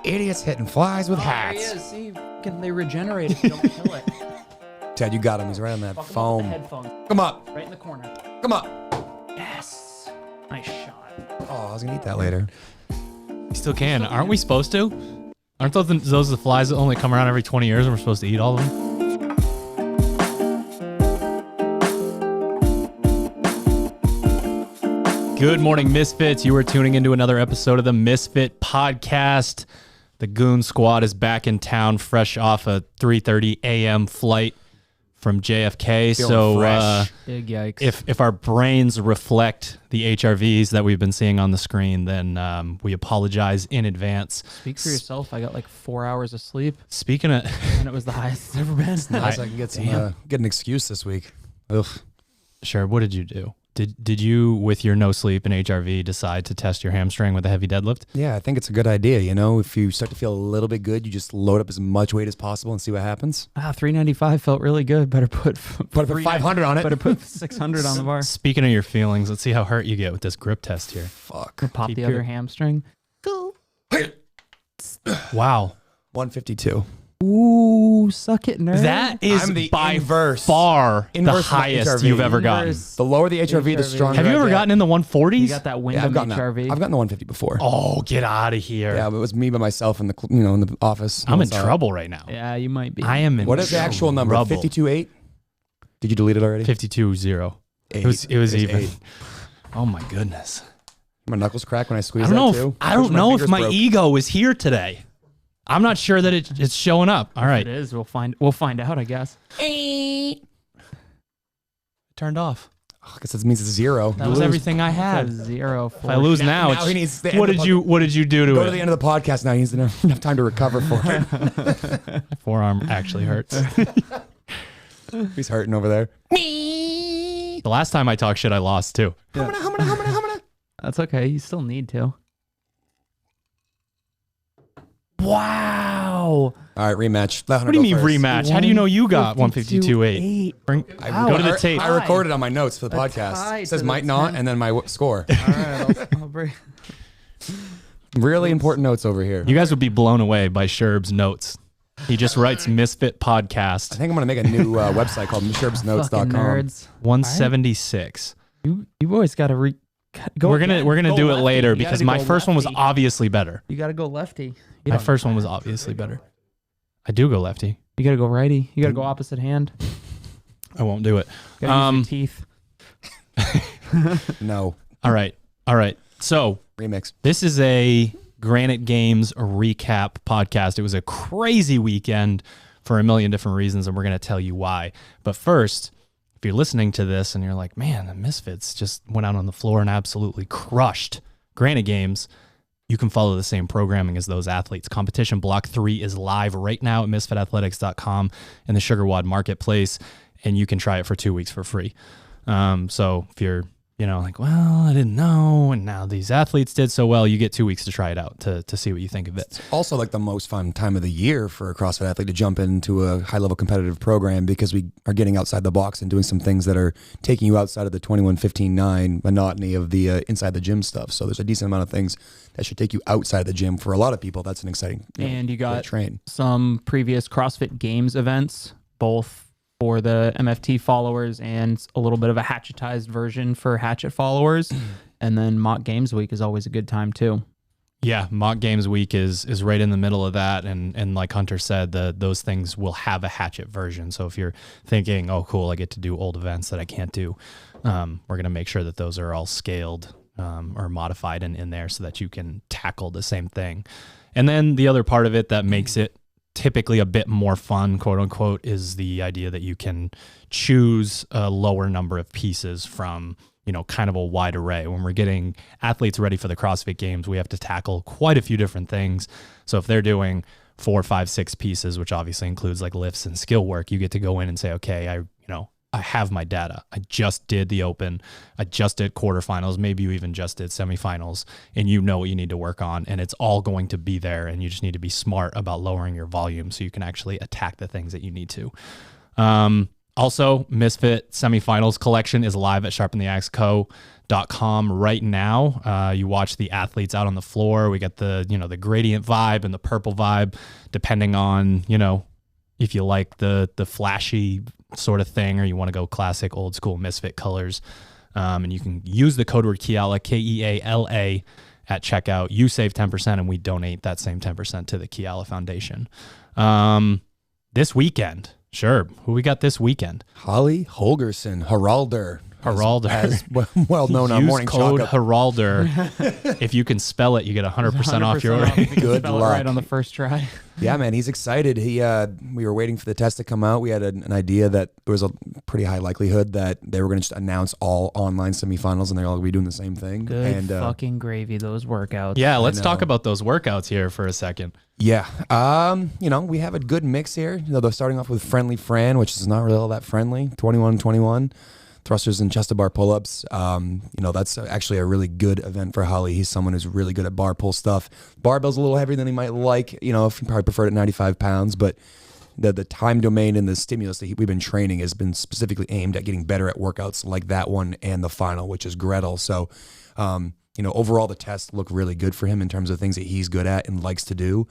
idiots hitting flies with There he hats. is. See, they regenerate if you don't kill it. Ted, you got him. He's right on that Fuck him foam. with the headphones. Come up. Right in the corner. Come up. Yes. Nice shot. Oh, I was going to eat that later. You still can. Aren't we supposed to? Aren't those the flies that only come around every 20 years and we're supposed to eat all of them? Good morning, Misfits. You are tuning into another episode of the Misfit Podcast. The Goon Squad is back in town, fresh off a 3:30 a.m. flight from JFK. Feeling fresh. Big yikes. If our brains reflect the HRVs that we've been seeing on the screen, then we apologize in advance. Speak for yourself. I got like 4 hours of sleep, Speaking of, and it was the highest it's ever been. Nice. I can get get an excuse this week. Ugh. Sherb, what did you do? Did you, with your no sleep and HRV, decide to test your hamstring with a heavy deadlift? Yeah, I think it's a good idea. You know, if you start to feel a little bit good, you just load up as much weight as possible and see what happens. 395 felt really good. Better put 500 on it. Better put 600 on the bar. Speaking of your feelings, let's see how hurt you get with this grip test here. Fuck. Pop Keep the your- other hamstring. Wow. 152. Ooh, suck it, nerd. That is I'm the by inverse. far the Inverse of my highest HRV. you've ever gotten. Inverse. The lower the HRV, the HRV. stronger. Have you I ever get. gotten in the 140s? You got that Yeah, Wyndham I've gotten HRV. that. I've gotten the 150 before. Oh, get out of here. Yeah, but it was me by myself in the in the office. I'm in Saw it. trouble right now. Yeah, you might be. I am in What is the actual number? trouble. 52.8? Did you delete it already? 52-0. Eight. It was It's even. 8. Oh my goodness. My knuckles crack when I squeeze I don't know that if too. I don't Wish know if fingers my broke. ego is here today. I'm not sure that it's showing up. All If right. it is. We'll find out, I guess. Turned off. Oh, I guess that means it's 0. That was everything I Had had. 0. If I lose now, now he needs the what end did of the what did you do to Go it? to the end of the podcast now. He needs enough time to recover for it. My forearm actually hurts. He's hurting over there. The last time I talked shit, I lost too. That's okay. You still need to. Wow. All right, rematch. Let Hunter What do you go mean first. rematch? How do you know you got 152.8? Bring, go to the tape. I recorded on my notes for the A podcast. tie It says to the might not, 10. and then my score. All right, I'll break. Really important notes over here. You guys would be blown away by Sherb's notes. He just writes Misfit I Podcast think I'm going to make a new website called Fucking misherbsnotes.com. nerds. 176. You always got to go. We're gonna go do it lefty. later You because gotta my go first one was lefty. obviously better. You got to go lefty. You My don't- first one was obviously better. I do go lefty. You got to go righty. You got to go opposite hand. I won't do it. You got to use your teeth. No. All right. So Remix. this is a Granite Games recap podcast. It was a crazy weekend for a million different reasons, and we're going to tell you why. But first, if you're listening to this and you're like, man, the Misfits just went out on the floor and absolutely crushed Granite Games, you can follow the same programming as those athletes. Competition Block 3 is live right now at misfitathletics.com in the SugarWOD marketplace, and you can try it for 2 weeks for free. So if you're like, well, I didn't know, and now these athletes did so well, you get 2 weeks to try it out to see what you think of it. Also, like the most fun time of the year for a CrossFit athlete to jump into a high-level competitive program because we are getting outside the box and doing some things that are taking you outside of the 21-15-9 monotony of the inside the gym stuff. So there's a decent amount of things that should take you outside the gym. For a lot of people, that's an exciting And you way to got train. some previous CrossFit Games events, both for the MFT followers and a little bit of a hatchetized version for Hatchet followers. And then Mock Games Week is always a good time too. Yeah, Mock Games Week is right in the middle of that, and like Hunter said, those things will have a hatchet version. So if you're thinking, oh cool, I get to do old events that I can't do, we're gonna make sure that those are all scaled or modified and in there so that you can tackle the same thing. And then the other part of it that makes it typically a bit more fun, quote unquote, is the idea that you can choose a lower number of pieces from, kind of a wide array. When we're getting athletes ready for the CrossFit Games, we have to tackle quite a few different things. So if they're doing 4, 5, 6 pieces, which obviously includes like lifts and skill work, you get to go in and say, okay, I have my data. I just did the open. I just did quarterfinals. Maybe you even just did semifinals, and you know what you need to work on, and it's all going to be there. And you just need to be smart about lowering your volume so you can actually attack the things that you need to. Also, Misfit Semifinals collection is live at sharpentheaxeco.com right now. You watch the athletes out on the floor. We get the, the gradient vibe and the purple vibe, depending on, if you like the flashy sort of thing, or you want to go classic old school Misfit colors. And you can use the code word Keala, Keala, at checkout. You save 10% and we donate that same 10% to the Keala Foundation. This weekend, sure. Who we got this weekend? Holly Holgerson, Heralder. As well known on Use Morning code Chalk. Heralder. If you can spell it, you get 100% off your order. Good Spell it luck. right on the first try. Yeah, man, he's excited. We were waiting for the test to come out. We had an idea that there was a pretty high likelihood that they were going to just announce all online semifinals, and they're all going to be doing the same thing. Good and, fucking gravy, those workouts. Yeah, let's talk about those workouts here for a second. Yeah, we have a good mix here. They're starting off with Friendly Fran, which is not really all that friendly. 21-21. Thrusters and chest to bar pull-ups. That's actually a really good event for Holly. He's someone who's really good at bar pull stuff. Barbell's a little heavier than he might like, if he probably preferred at 95 pounds, but the time domain and the stimulus that we've been training has been specifically aimed at getting better at workouts like that one and the final, which is Gretel. So, overall the tests look really good for him in terms of things that he's good at and likes to do.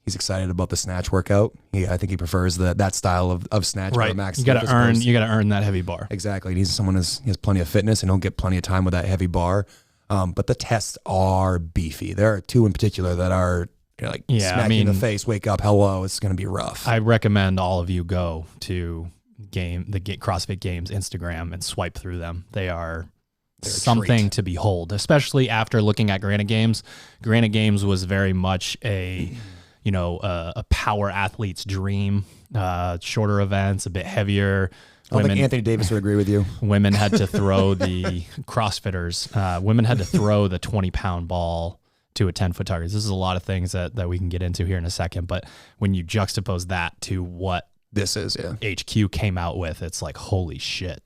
He's excited about the snatch workout. I think he prefers that style of snatch. Right. Max You got to earn that heavy bar. Exactly. He needs someone he has plenty of fitness and he'll get plenty of time with that heavy bar. But the tests are beefy. There are two in particular that are smack you in the face, wake up, hello, it's going to be rough. I recommend all of you go to the CrossFit Games Instagram and swipe through them. They're something to behold, especially after looking at Granite Games. Granite Games was very much a power athlete's dream, shorter events, a bit heavier. I don't think Anthony Davis would agree with you. Women had to throw the CrossFitters. Women had to throw the 20-pound ball to a 10-foot target. This is a lot of things that we can get into here in a second. But when you juxtapose that to what this is, HQ came out with, it's like, holy shit.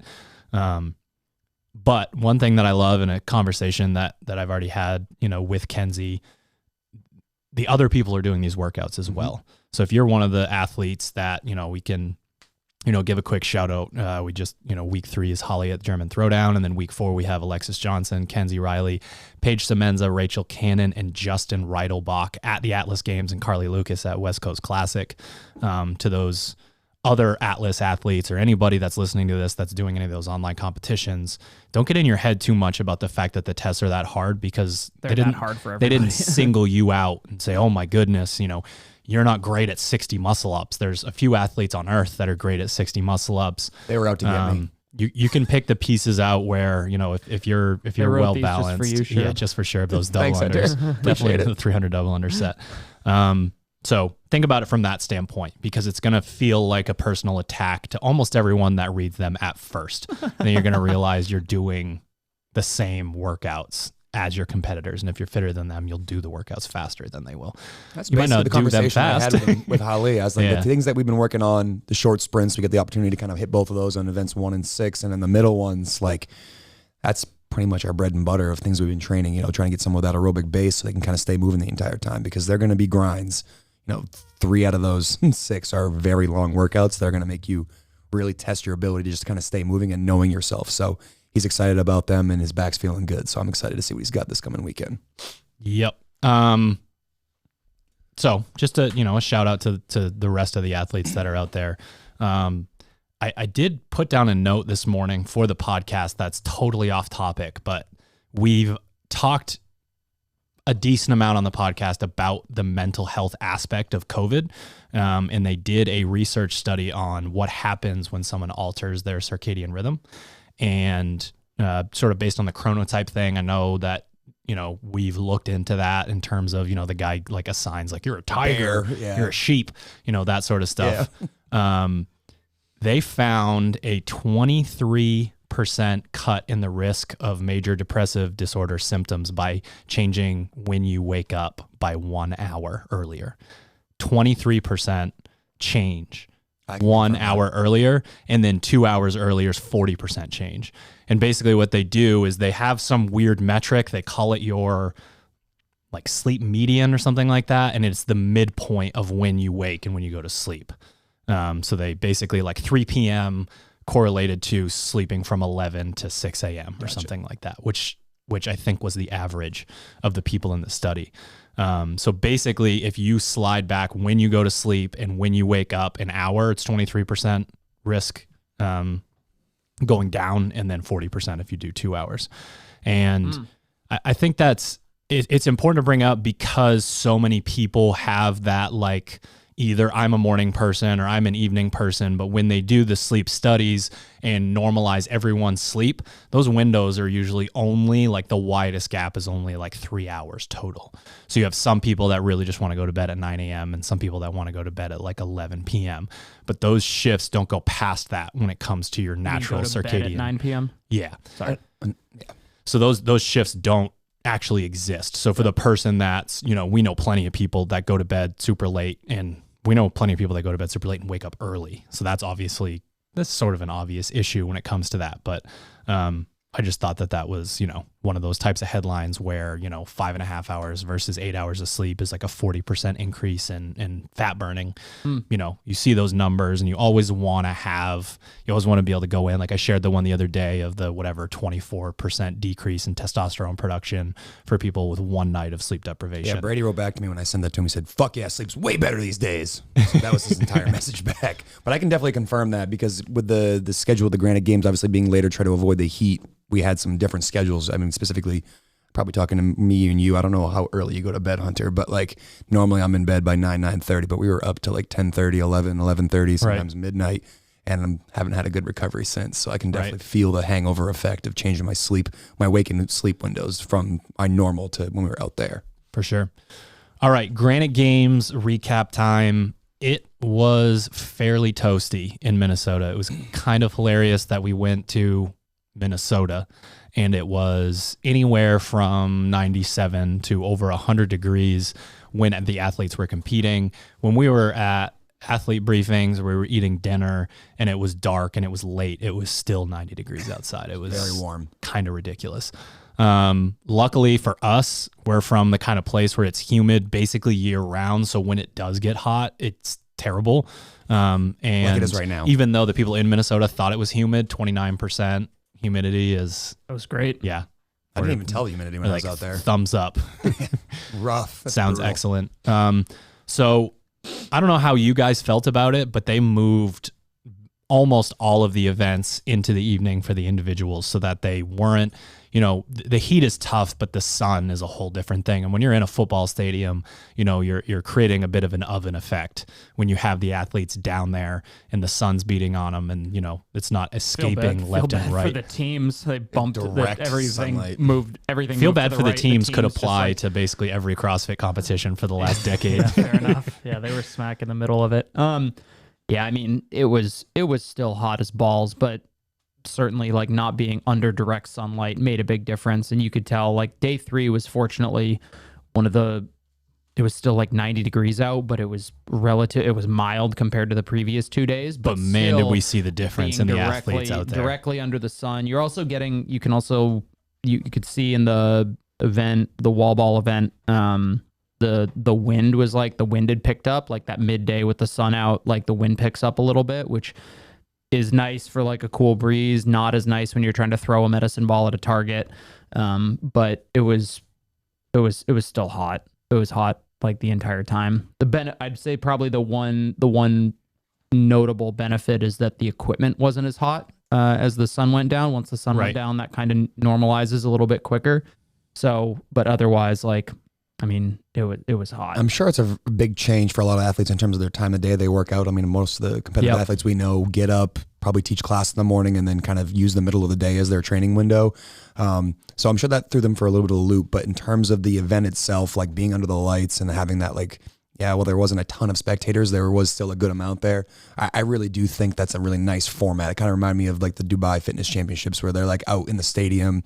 But one thing that I love in a conversation that I've already had, with Kenzie, the other people are doing these workouts as well. So if you're one of the athletes that, we can, give a quick shout out. We just, week 3 is Holly at German Throwdown. And then week 4, we have Alexis Johnson, Kenzie Riley, Paige Semenza, Rachel Cannon, and Justin Reidelbach at the Atlas Games, and Carly Lucas at West Coast Classic. To those other Atlas athletes or anybody that's listening to this that's doing any of those online competitions, don't get in your head too much about the fact that the tests are that hard, because they didn't single you out and say, oh my goodness, you're not great at 60 muscle ups. There's a few athletes on earth that are great at 60 muscle ups. They were out to get me. You can pick the pieces out where, if you're well balanced, just for sure, those double Thanks, unders, definitely the 300 double under set. So think about it from that standpoint, because it's going to feel like a personal attack to almost everyone that reads them at first. And then you're going to realize you're doing the same workouts as your competitors. And if you're fitter than them, you'll do the workouts faster than they will. That's you might not the do them conversation I fast. had with Holly. I was like, the things that we've been working on, the short sprints, we get the opportunity to kind of hit both of those on events 1 and 6. And then the middle ones, that's pretty much our bread and butter of things we've been training, trying to get some of that aerobic base so they can kind of stay moving the entire time, because they're going to be grinds. 3 out of those 6 are very long workouts that are going to make you really test your ability to just kind of stay moving and knowing yourself. So he's excited about them and his back's feeling good. So I'm excited to see what he's got this coming weekend. Yep. So just a shout out to the rest of the athletes that are out there. I did put down a note this morning for the podcast that's totally off topic, but we've talked a decent amount on the podcast about the mental health aspect of COVID. And they did a research study on what happens when someone alters their circadian rhythm. And sort of based on the chronotype thing, I know that, we've looked into that in terms of, the guy assigns you're a tiger, you're a sheep, that sort of stuff. Yeah. They found a 23% cut in the risk of major depressive disorder symptoms by changing when you wake up by 1 hour earlier. 23% change 1 hour earlier, and then 2 hours earlier is 40% change. And basically what they do is they have some weird metric. They call it your sleep median or something like that. And it's the midpoint of when you wake and when you go to sleep. So they basically like 3 p.m. correlated to sleeping from 11 to 6 a.m. or something like that, which I think was the average of the people in the study. So basically, if you slide back when you go to sleep and when you wake up an hour, it's 23% risk going down, and then 40% if you do 2 hours. And I think it's important to bring up because so many people have that, like, either I'm a morning person or I'm an evening person, but when they do the sleep studies and normalize everyone's sleep, those windows are usually only, like, the widest gap is only like 3 hours total. So you have some people that really just want to go to bed at 9 a.m. and some people that want to go to bed at like 11 p.m. But those shifts don't go past that when it comes to your natural circadian. Bed at 9 p.m. Yeah. Sorry. So those shifts don't actually exist. So for the person that's, we know plenty of people that go to bed super late, and we know plenty of people that go to bed super late and wake up early. So that's sort of an obvious issue when it comes to that. But I just thought that was, one of those types of headlines where, 5.5 hours versus 8 hours of sleep is like a 40% increase in fat burning. You see those numbers and you always want to be able to go in. Like I shared the one the other day of the 24% decrease in testosterone production for people with one night of sleep deprivation. Yeah, Brady wrote back to me when I sent that to him. He said, fuck yeah, sleep's way better these days. So that was his entire message back. But I can definitely confirm that because with the schedule of the Granite Games obviously being later, try to avoid the heat, we had some different schedules. I mean, specifically, probably talking to me and you, I don't know how early you go to bed, Hunter, but like normally I'm in bed by 9:30, but we were up to like 10:30, 11:30, sometimes midnight, and I haven't had a good recovery since. So I can definitely feel the hangover effect of changing my sleep, my waking sleep windows from my normal to when we were out there. For sure. All right, Granite Games recap time. It was fairly toasty in Minnesota. It was kind of hilarious that we went to Minnesota and it was anywhere from 97 to over 100 degrees when the athletes were competing. When we were at athlete briefings, we were eating dinner and it was dark and it was late, it was still 90 degrees outside. It was very warm, kind of ridiculous. Luckily for us, we're from the kind of place where it's humid basically year round. So when it does get hot, it's terrible. And like it is right now. Even though the people in Minnesota thought it was humid, 29% humidity that was great. Yeah. I didn't even tell the humidity when I was out there. Thumbs up. Rough. That's Sounds brutal. excellent. So I don't know how you guys felt about it, but they moved almost all of the events into the evening for the individuals so that they weren't, the heat is tough, but the sun is a whole different thing. And when you're in a football stadium, you're creating a bit of an oven effect when you have the athletes down there and the sun's beating on them and, it's not escaping left and right. For the teams, they bumped everything, sunlight. moved everything. Feel moved bad to for the right. teams could apply just to basically every CrossFit competition for the last decade. Yeah, fair enough. Yeah, they were smack in the middle of it. Yeah, I mean, it was still hot as balls, but certainly like not being under direct sunlight made a big difference. And you could tell like day 3 was fortunately it was still like 90 degrees out, but it was mild compared to the previous 2 days. But man, did we see the difference in the athletes out there. Directly under the sun. You're also getting, you could see in the event, the wall ball event, the wind was like, the wind had picked up like that midday with the sun out, like the wind picks up a little bit, which is nice for like a cool breeze, not as nice when you're trying to throw a medicine ball at a target. But it was still hot. It was hot like the entire time. I'd say probably the one notable benefit is that the equipment wasn't as hot as the sun went down. Once the sun went down, that kind of normalizes a little bit quicker. So, but otherwise, like, I mean, it was hot. I'm sure it's a big change for a lot of athletes in terms of their time of day they work out. I mean, most of the competitive athletes we know get up, probably teach class in the morning, and then kind of use the middle of the day as their training window. So I'm sure that threw them for a little bit of a loop. But in terms of the event itself, like being under the lights and having that, like, there wasn't a ton of spectators. There was still a good amount there. I really do think that's a really nice format. It kind of reminded me of like the Dubai Fitness Championships where they're like out in the stadium,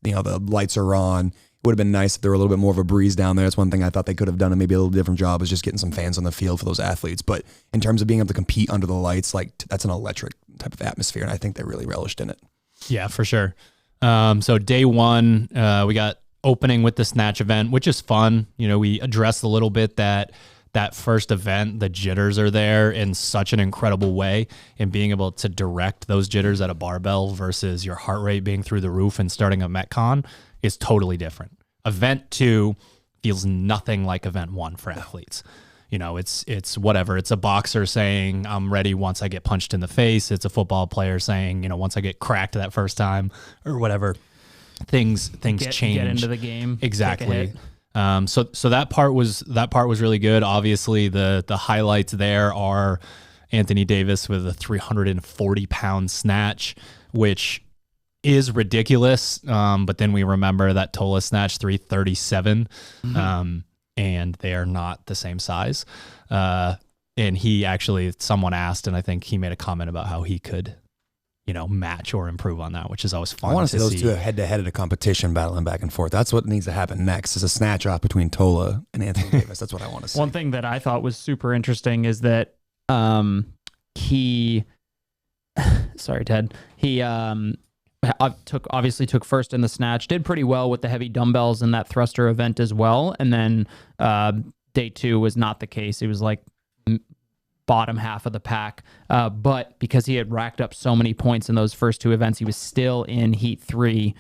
the lights are on. Would have been nice if there were a little bit more of a breeze down there. That's one thing I thought they could have done, and maybe a little different job is just getting some fans on the field for those athletes. But in terms of being able to compete under the lights, like that's an electric type of atmosphere, and I think they really relished in it. Yeah, for sure. So day 1, we got opening with the Snatch event, which is fun. We addressed a little bit that that first event, the jitters are there in such an incredible way, and being able to direct those jitters at a barbell versus your heart rate being through the roof and starting a Metcon is totally different. Event 2 feels nothing like event 1 for athletes. You know, it's whatever. It's a boxer saying, I'm ready once I get punched in the face. It's a football player saying, you know, once I get cracked that first time or whatever, things change. Get into the game. Exactly. So that part was really good. Obviously the highlights there are Anthony Davis with a 340-pound snatch, which is ridiculous. But then we remember that Tola snatch 337. And they are not the same size. And he actually, someone asked, and I think he made a comment about how he could, you know, match or improve on that, which is always fun. I want to see those two head-to-head at a competition, battling back and forth. That's what needs to happen next, is a snatch off between Tola and Anthony Davis. That's what I want to see. One thing that I thought was super interesting is that sorry, Ted. He took first in the snatch, did pretty well with the heavy dumbbells in that thruster event as well. And then day 2 was not the case. It was like bottom half of the pack. But because he had racked up so many points in those first 2 events, he was still in heat 3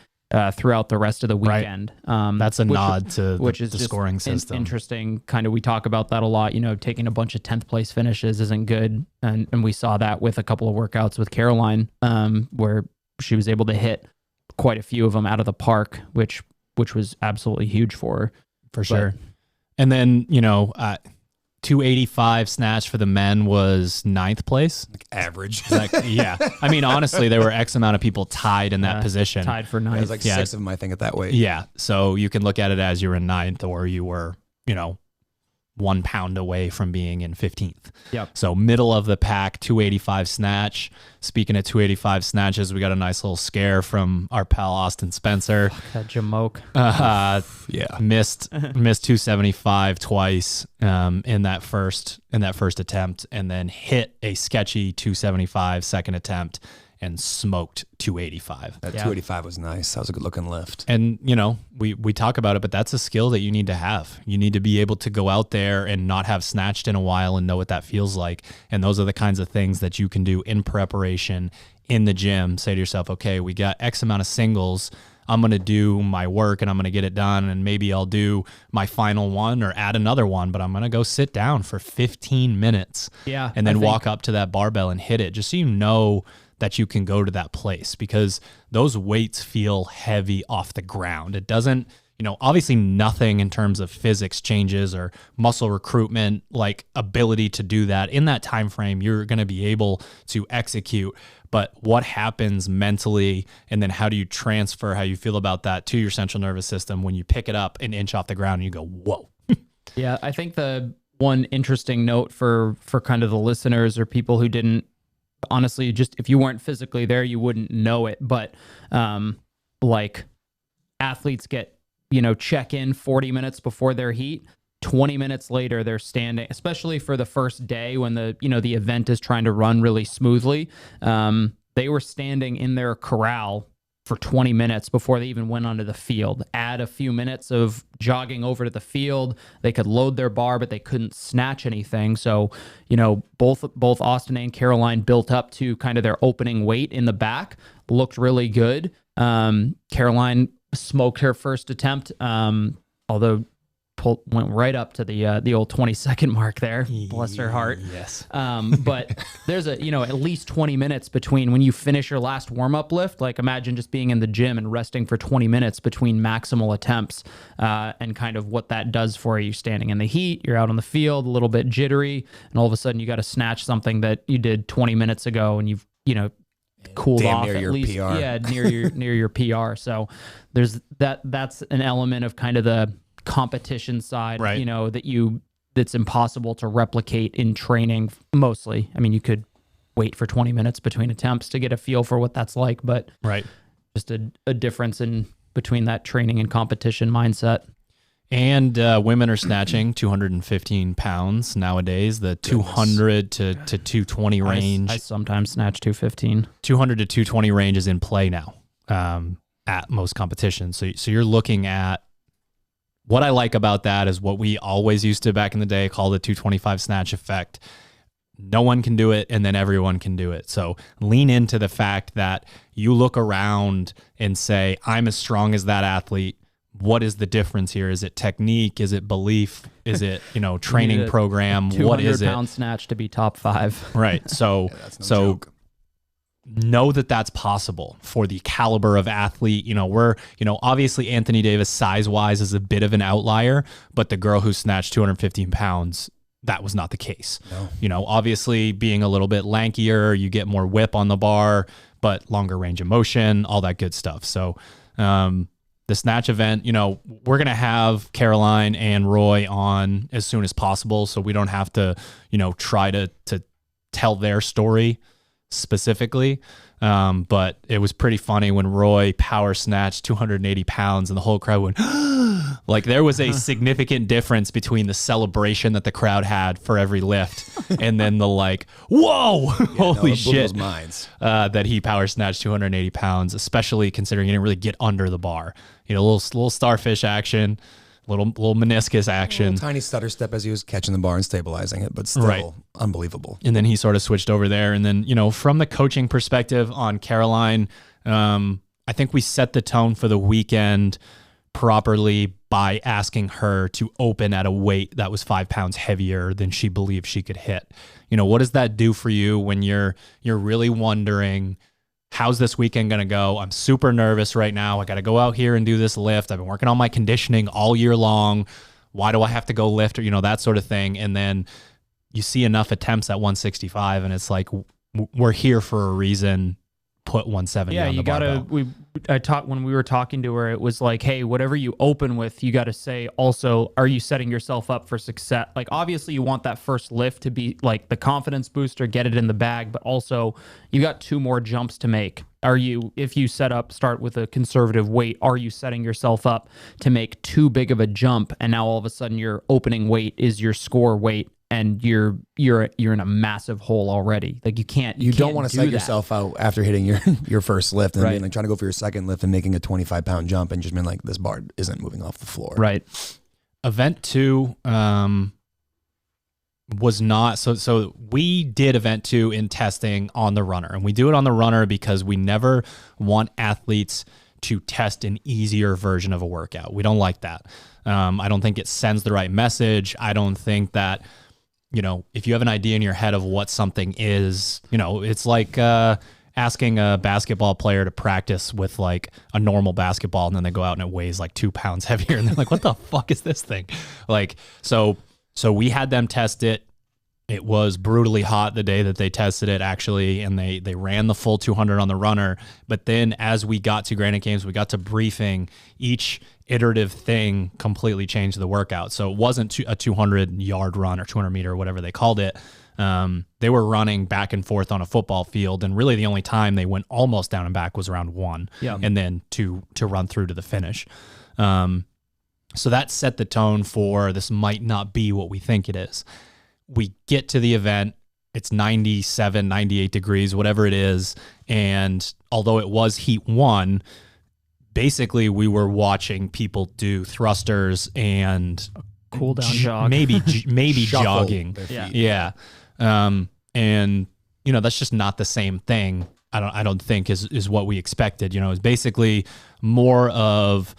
throughout the rest of the weekend. Right. That's a nod to the scoring system. Interesting. Kind of, we talk about that a lot. You know, taking a bunch of 10th place finishes isn't good. And we saw that with a couple of workouts with Caroline, where she was able to hit quite a few of them out of the park, which was absolutely huge for her. For sure. And then, you know, 285 snatch for the men was 9th place. Like average. Yeah. I mean, honestly, there were X amount of people tied in that position. Tied for 9th. There's like 6 of them, I think, at that weight. Yeah. So you can look at it as you were in 9th, or you were, you know, 1 pound away from being in 15th. Yep. So middle of the pack, 285 snatch. Speaking of 285 snatches, we got a nice little scare from our pal Austin Spencer. That Jamoke. Yeah. Missed 275 twice in that first attempt, and then hit a sketchy 275 second attempt and smoked 285. That 285 was nice. That was a good looking lift. And, you know, we talk about it, but that's a skill that you need to have. You need to be able to go out there and not have snatched in a while and know what that feels like. And those are the kinds of things that you can do in preparation in the gym. Say to yourself, okay, we got X amount of singles. I'm going to do my work and I'm going to get it done. And maybe I'll do my final one or add another one, but I'm going to go sit down for 15 minutes. Yeah. And then walk up to that barbell and hit it, just so you know that you can go to that place, because those weights feel heavy off the ground. It doesn't, you know, obviously nothing in terms of physics changes or muscle recruitment, like ability to do that in that time frame. You're going to be able to execute, but what happens mentally, and then how do you transfer how you feel about that to your central nervous system when you pick it up an inch off the ground and you go, whoa. Yeah, I think the one interesting note for kind of the listeners or people who didn't, honestly, just if you weren't physically there, you wouldn't know it. But like athletes get, you know, check in 40 minutes before their heat. 20 minutes later, they're standing, especially for the first day when the event is trying to run really smoothly. They were standing in their corral for 20 minutes before they even went onto the field. Add a few minutes of jogging over to the field, they could load their bar, but they couldn't snatch anything. So, you know, both Austin and Caroline built up to kind of their opening weight in the back, looked really good. Caroline smoked her first attempt, although went right up to the old 20-second mark there. Bless her heart. Yes. But there's at least 20 minutes between when you finish your last warm-up lift. Like, imagine just being in the gym and resting for 20 minutes between maximal attempts, and kind of what that does for you. Standing in the heat, you're out on the field, a little bit jittery, and all of a sudden you got to snatch something that you did 20 minutes ago, and you've, cooled off near at your least. PR. Yeah, near your PR. So there's that's an element of kind of the competition side, right, that's impossible to replicate in training mostly. I mean, you could wait for 20 minutes between attempts to get a feel for what that's like, but right, just a difference in between that training and competition mindset. And women are snatching 215 pounds nowadays, the 200 to 220 range. I sometimes snatch 215. 200 to 220 range is in play now at most competitions. So you're looking at what I like about that is what we always used to back in the day call the 225 snatch effect. No one can do it, and then everyone can do it. So lean into the fact that you look around and say, I'm as strong as that athlete. What is the difference here? Is it technique? Is it belief? Is it, training program? What is it? 200-pound snatch to be top 5. Right. So, joke. Know that that's possible for the caliber of athlete. We're, obviously Anthony Davis size wise is a bit of an outlier, but the girl who snatched 215 pounds, that was not the case. No. Obviously being a little bit lankier, you get more whip on the bar, but longer range of motion, all that good stuff. So, the snatch event, we're going to have Caroline and Roy on as soon as possible. So we don't have to, try to tell their story specifically. But it was pretty funny when Roy power snatched 280 pounds and the whole crowd went, like there was a significant difference between the celebration that the crowd had for every lift and then the whoa, holy shit, minds. That he power snatched 280 pounds, especially considering he didn't really get under the bar. A little starfish action, little meniscus action. Tiny stutter step as he was catching the bar and stabilizing it, but still unbelievable. And then he sort of switched over there. And then, from the coaching perspective on Caroline, I think we set the tone for the weekend properly by asking her to open at a weight that was 5 pounds heavier than she believed she could hit. What does that do for you when you're really wondering, how's this weekend going to go? I'm super nervous right now. I got to go out here and do this lift. I've been working on my conditioning all year long. Why do I have to go lift? Or, that sort of thing. And then you see enough attempts at 165 and it's like, we're here for a reason. Put 170 on the barbell. I talked when we were talking to her, it was like, hey, whatever you open with, you got to say also, are you setting yourself up for success? Like, obviously you want that first lift to be like the confidence booster, get it in the bag, but also you got 2 more jumps to make. If you start with a conservative weight, are you setting yourself up to make too big of a jump? And now all of a sudden your opening weight is your score weight. And you're in a massive hole already. Like you don't want to psych yourself out after hitting your first lift and being trying to go for your second lift and making a 25-pound jump and just being like, this bar isn't moving off the floor. Right. Event 2 was not so we did event 2 in testing on the runner, and we do it on the runner because we never want athletes to test an easier version of a workout. We don't like that. I don't think it sends the right message. I don't think that, if you have an idea in your head of what something is, it's like asking a basketball player to practice with like a normal basketball and then they go out and it weighs like 2 pounds heavier and they're like, what the fuck is this thing? So we had them test it. It was brutally hot the day that they tested it, actually, and they ran the full 200 on the runner. But then as we got to Granite Games, we got to briefing, each iterative thing completely changed the workout. So it wasn't a 200-yard run or 200-meter or whatever they called it. They were running back and forth on a football field, and really the only time they went almost down and back was around 1, and then to run through to the finish. So that set the tone for this might not be what we think it is. We get to the event, it's 97, 98 degrees, whatever it is. And although it was heat 1, basically we were watching people do thrusters and cool down jog, maybe jogging. Yeah. And that's just not the same thing. I don't think is what we expected. It's basically more of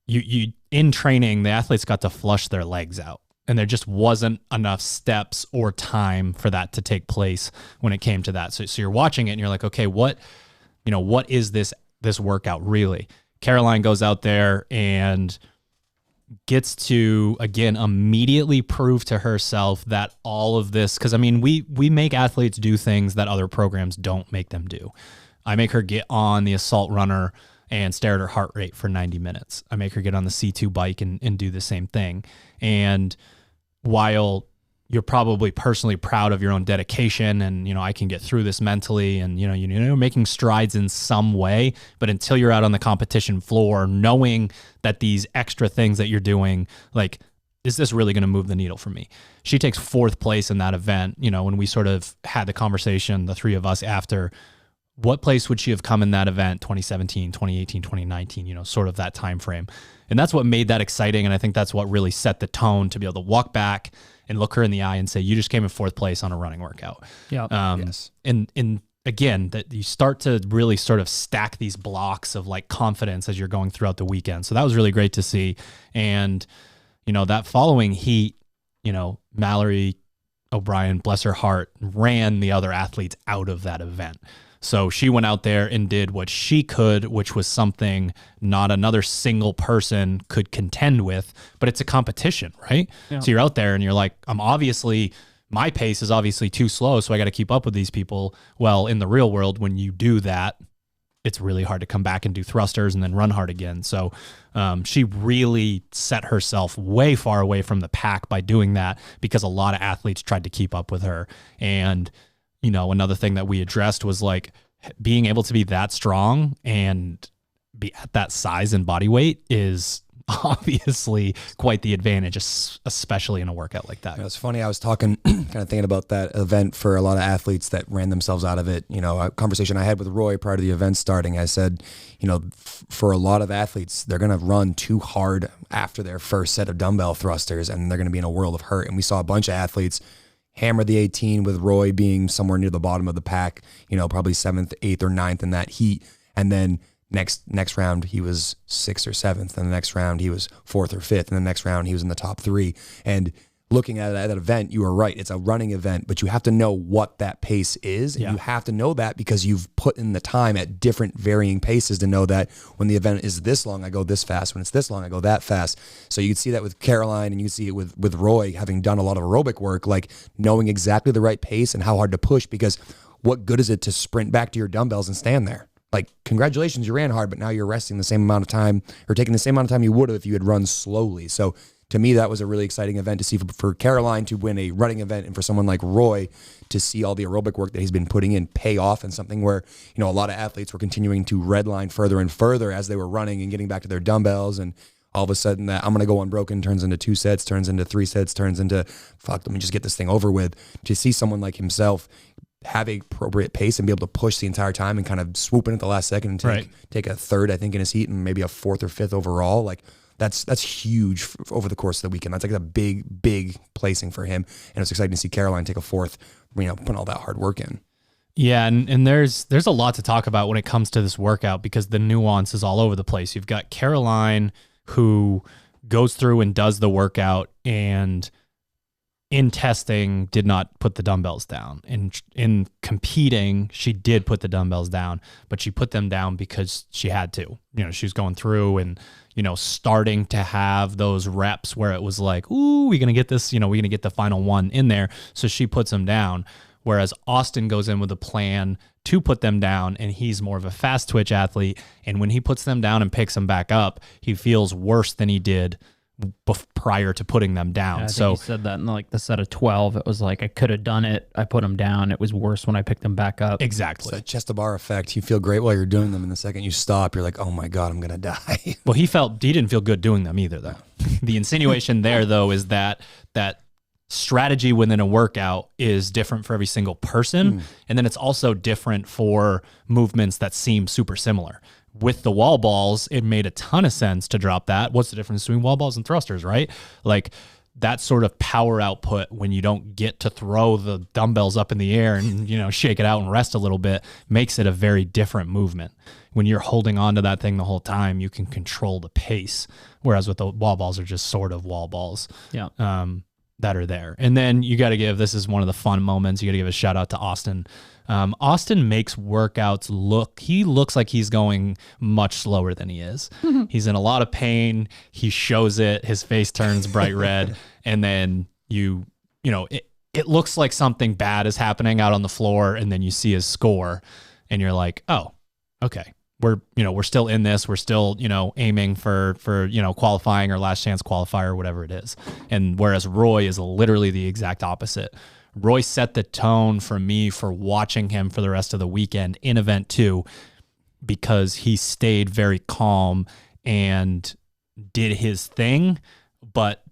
you in training, the athletes got to flush their legs out. And there just wasn't enough steps or time for that to take place when it came to that. So you're watching it and you're like, okay, what is this workout really? Caroline goes out there and gets to, again, immediately prove to herself that all of this, because we make athletes do things that other programs don't make them do. I make her get on the assault runner and stare at her heart rate for 90 minutes. I make her get on the C2 bike and do the same thing. And while you're probably personally proud of your own dedication and, I can get through this mentally and, you're making strides in some way, but until you're out on the competition floor, knowing that these extra things that you're doing, like, is this really going to move the needle for me? She takes 4th place in that event. When we sort of had the conversation, the 3 of us after, what place would she have come in that event, 2017, 2018, 2019, sort of that time frame. And that's what made that exciting. And I think that's what really set the tone to be able to walk back and look her in the eye and say, you just came in 4th place on a running workout. Yeah. Yes. And again, that you start to really sort of stack these blocks of like confidence as you're going throughout the weekend. So that was really great to see. And, that following heat, Mallory O'Brien, bless her heart, ran the other athletes out of that event. So she went out there and did what she could, which was something not another single person could contend with, but it's a competition, right? Yeah. So you're out there and you're like, my pace is obviously too slow, so I got to keep up with these people. Well, in the real world, when you do that, it's really hard to come back and do thrusters and then run hard again. So she really set herself way far away from the pack by doing that, because a lot of athletes tried to keep up with her. And another thing that we addressed was like being able to be that strong and be at that size and body weight is obviously quite the advantage, especially in a workout like that. It's funny. I was talking, kind of thinking about that event for a lot of athletes that ran themselves out of it. A conversation I had with Roy prior to the event starting, I said, for a lot of athletes, they're going to run too hard after their first set of dumbbell thrusters, and they're going to be in a world of hurt. And we saw a bunch of athletes hammer the 18, with Roy being somewhere near the bottom of the pack, probably 7th, 8th, or 9th in that heat. And then next round he was 6th or 7th, and the next round he was 4th or 5th, and the next round he was in the top 3. And looking at that event, you were right. It's a running event, but you have to know what that pace is. And you have to know that because you've put in the time at different varying paces to know that when the event is this long, I go this fast. When it's this long, I go that fast. So you can see that with Caroline, and you can see it with Roy, having done a lot of aerobic work, like knowing exactly the right pace and how hard to push, because what good is it to sprint back to your dumbbells and stand there? Like, congratulations, you ran hard, but now you're resting the same amount of time, or taking the same amount of time you would have if you had run slowly. So to me, that was a really exciting event to see for Caroline to win a running event, and for someone like Roy to see all the aerobic work that he's been putting in pay off, and something where, a lot of athletes were continuing to redline further and further as they were running and getting back to their dumbbells. And all of a sudden that I'm going to go unbroken turns into 2 sets, turns into 3 sets, turns into, let me just get this thing over with. To see someone like himself have a appropriate pace and be able to push the entire time and kind of swoop in at the last second and take a 3rd, I think, in his heat, and maybe a 4th or 5th overall. Like, that's huge over the course of the weekend. That's like a big placing for him. And it's exciting to see Caroline take a 4th, putting all that hard work in. Yeah, and there's a lot to talk about when it comes to this workout, because the nuance is all over the place. You've got Caroline, who goes through and does the workout, and in testing did not put the dumbbells down. In competing, she did put the dumbbells down, but she put them down because she had to. She was going through and, starting to have those reps where it was like, ooh, we're going to get this, we're going to get the final one in there. So she puts them down. Whereas Austin goes in with a plan to put them down, and he's more of a fast twitch athlete. And when he puts them down and picks them back up, he feels worse than he did prior to putting them down. Yeah, I think you said that in like the set of 12, it was like, I could have done it. I put them down. It was worse when I picked them back up. Exactly. It's that chest to bar effect. You feel great while you're doing them, and the second you stop, you're like, oh my God, I'm going to die. Well, he didn't feel good doing them either, though. The insinuation there, though, is that strategy within a workout is different for every single person. And then it's also different for movements that seem super similar. With the wall balls, it made a ton of sense to drop that. What's the difference between wall balls and thrusters, right? Like, that sort of power output when you don't get to throw the dumbbells up in the air and, shake it out and rest a little bit, makes it a very different movement. When you're holding on to that thing the whole time, you can control the pace. Whereas with the wall balls are just sort of wall balls. Yeah. That are there. And then you got to this is one of the fun moments. You got to give a shout out to Austin. Austin makes workouts he looks like he's going much slower than he is. He's in a lot of pain. He shows it. His face turns bright red. And then it looks like something bad is happening out on the floor. And then you see his score and you're like, oh, okay. We're still in this. We're still, aiming for qualifying or last chance qualifier or whatever it is. And whereas Roy is literally the exact opposite. Roy set the tone for me for watching him for the rest of the weekend in event 2, because he stayed very calm and did his thing, but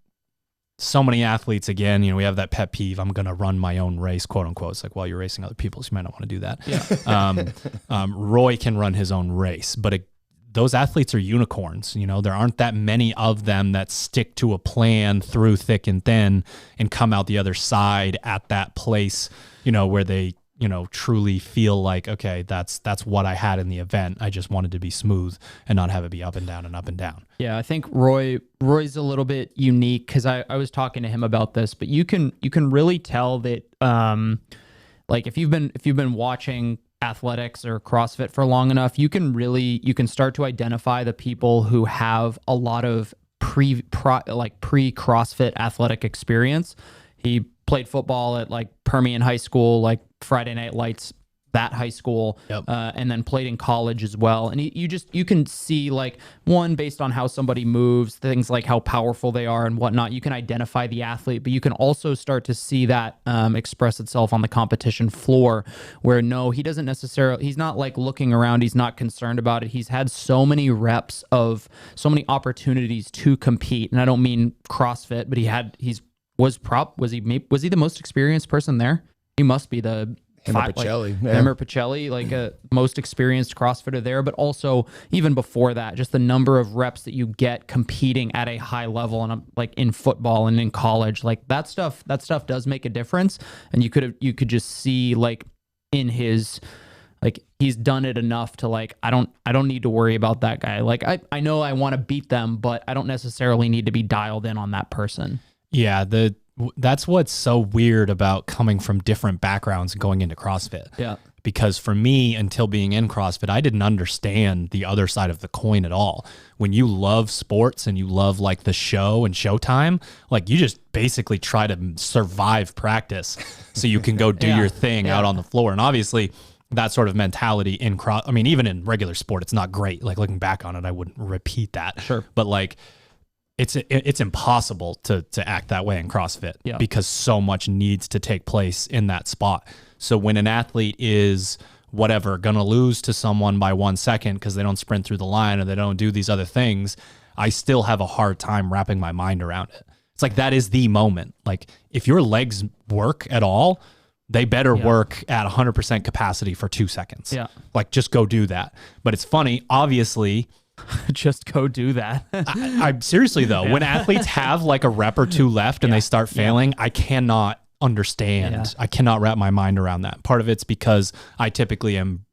so many athletes, again, we have that pet peeve. I'm going to run my own race, quote unquote. It's like, well, you're racing other people's. You might not want to do that. Yeah. Roy can run his own race, but those athletes are unicorns. There aren't that many of them that stick to a plan through thick and thin and come out the other side at that place, where they, truly feel like, okay, that's what I had in the event. I just wanted to be smooth and not have it be up and down and up and down. Yeah, I think Roy's a little bit unique because I was talking to him about this, but you can really tell that like if you've been watching athletics or CrossFit for long enough, you can start to identify the people who have a lot of pre-CrossFit athletic experience. He played football at like Permian High School, like Friday Night Lights, that high school, and then played in college as well. And you can see, like, one, based on how somebody moves, things like how powerful they are and whatnot, you can identify the athlete, but you can also start to see that express itself on the competition floor, where no, he doesn't necessarily, he's not like looking around, he's not concerned about it. He's had so many reps of so many opportunities to compete. And I don't mean CrossFit, but was he the most experienced person there? He must be the Him or Pacelli. Him or Pacelli, like a most experienced CrossFitter there, but also even before that, just the number of reps that you get competing at a high level, and like in football and in college, like that stuff does make a difference. And you could just see, like, in his, like, he's done it enough to, like, I don't need to worry about that guy. Like, I know I want to beat them, but I don't necessarily need to be dialed in on that person. Yeah, that's what's so weird about coming from different backgrounds and going into CrossFit. Yeah. Because for me, until being in CrossFit, I didn't understand the other side of the coin at all. When you love sports and you love, like, the show and showtime, like, you just basically try to survive practice so you can go do your thing out on the floor. And obviously that sort of mentality even in regular sport, it's not great. Like, looking back on it, I wouldn't repeat that. Sure. But, like, it's impossible to act that way in CrossFit because so much needs to take place in that spot. So when an athlete is gonna lose to someone by 1 second because they don't sprint through the line or they don't do these other things, I still have a hard time wrapping my mind around it. It's like, that is the moment. Like, if your legs work at all, they better work at 100% capacity for 2 seconds. Yeah. Like, just go do that. But it's funny, obviously, just go do that. I'm seriously though, when athletes have like a rep or two left and they start failing, I cannot understand. Yeah. I cannot wrap my mind around that. Part of it's because I typically am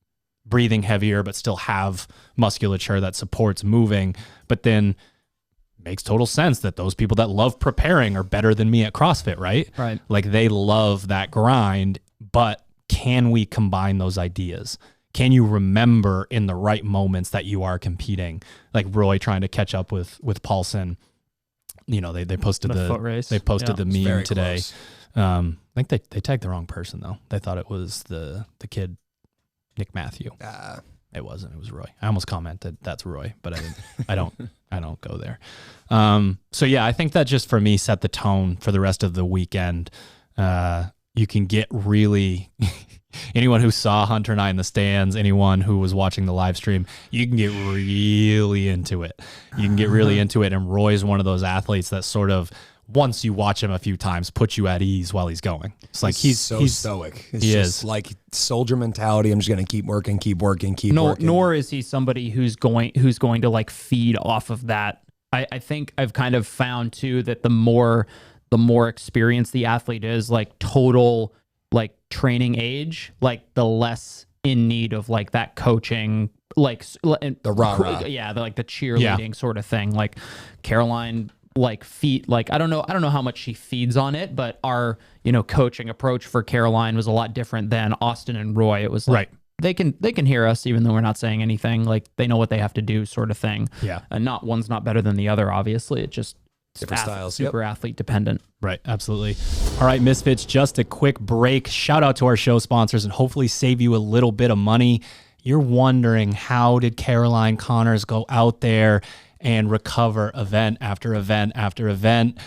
breathing heavier, but still have musculature that supports moving. But then it makes total sense that those people that love preparing are better than me at CrossFit, right? Right. Like, they love that grind, but can we combine those ideas? Can you remember in the right moments that you are competing? Like Roy trying to catch up with Paulson. They posted the foot race. They posted the meme today. I think they tagged the wrong person though. They thought it was the kid, Nick Matthew. It wasn't. It was Roy. I almost commented that's Roy, but I didn't. I don't go there. So yeah, I think that just for me set the tone for the rest of the weekend. You can get really. Anyone who saw Hunter and I in the stands, anyone who was watching the live stream, you can get really into it. And Roy's one of those athletes that sort of, once you watch him a few times, puts you at ease while he's going. It's like he's stoic. It's just like soldier mentality. I'm just going to keep working. Nor is he somebody who's going to like feed off of that. I think I've kind of found too that the more experienced the athlete is, like total, like training age, like the less in need of like that coaching, like the rah-rah. Like the cheerleading sort of thing. Like Caroline, like I don't know how much she feeds on it, but our coaching approach for Caroline was a lot different than Austin and Roy. It was like, they can hear us even though we're not saying anything. Like, they know what they have to do, sort of thing. Yeah, and one's not better than the other. Obviously, it just different styles, super athlete dependent. Right, absolutely. All right, Misfits, just a quick break. Shout out to our show sponsors and hopefully save you a little bit of money. You're wondering, how did Caroline Connors go out there and recover event after event after event?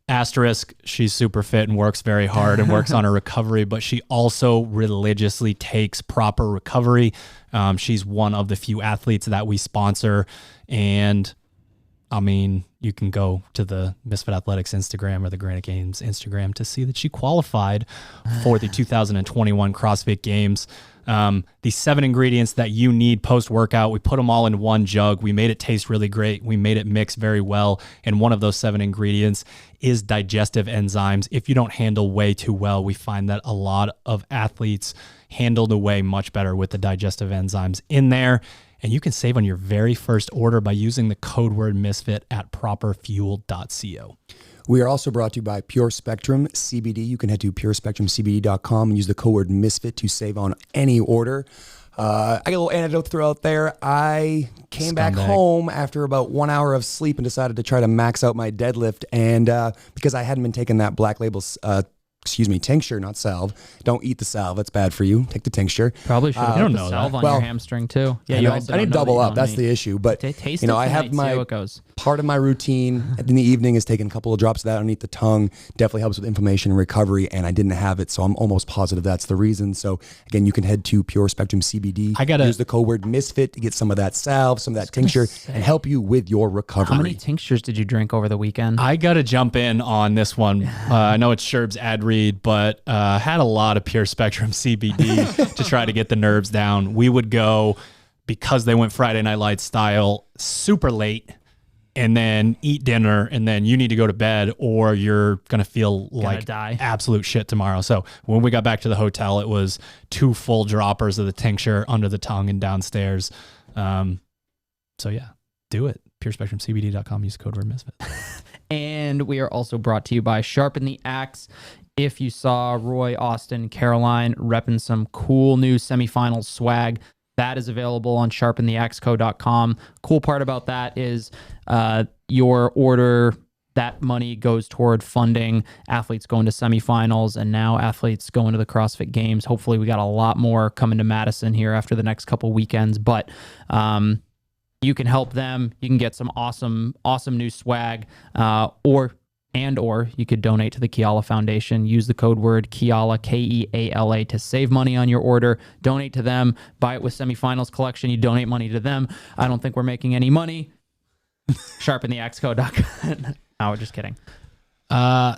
Asterisk, she's super fit and works very hard and works on her recovery, but she also religiously takes proper recovery. She's one of the few athletes that we sponsor, and I mean, you can go to the Misfit Athletics Instagram or the Granite Games Instagram to see that she qualified for the 2021 CrossFit Games. The 7 ingredients that you need post-workout, we put them all in one jug. We made it taste really great. We made it mix very well. And one of those 7 ingredients is digestive enzymes. If you don't handle whey too well, we find that a lot of athletes handle the whey much better with the digestive enzymes in there. And you can save on your very first order by using the code word Misfit at properfuel.co. We are also brought to you by Pure Spectrum CBD. You can head to purespectrumcbd.com and use the code word Misfit to save on any order. I got a little anecdote to throw out there. I came back home after about 1 hour of sleep and decided to try to max out my deadlift. And because I hadn't been taking that Black Label tincture, not salve. Don't eat the salve. That's bad for you. Take the tincture. Probably should have don't put know the salve that. on your hamstring too. Yeah, I didn't double up. That's the issue. But taste you know, it I have tonight, see how my it goes. part of my routine in the evening is taking a couple of drops of that underneath the tongue. Definitely helps with inflammation and recovery. And I didn't have it, so I'm almost positive that's the reason. So again, you can head to Pure Spectrum CBD. Use the code word Misfit to get some of that salve, some of that tincture, and help you with your recovery. How many tinctures did you drink over the weekend? I got to jump in on this one. I know it's Sherb's ad read, but had a lot of Pure Spectrum CBD to try to get the nerves down. We would go, because they went Friday Night Lights style, super late, and then eat dinner, and then you need to go to bed or you're going to feel like die. Absolute shit tomorrow. So when we got back to the hotel, it was 2 full droppers of the tincture under the tongue and downstairs. So yeah, do it. PureSpectrumCBD.com. Use code word Misfit. And we are also brought to you by Sharpen the Axe. If you saw Roy, Austin, Caroline repping some cool new semifinals swag, that is available on sharpentheaxeco.com. Cool part about that is your order, that money goes toward funding athletes going to semifinals and now athletes going to the CrossFit Games. Hopefully we got a lot more coming to Madison here after the next couple weekends, but you can help them. You can get some awesome new swag, or you could donate to the Keala Foundation. Use the code word Keala, Keala, to save money on your order. Donate to them. Buy it with Semifinals Collection. You donate money to them. I don't think we're making any money. Sharpentheaxeco.com. No, we're just kidding.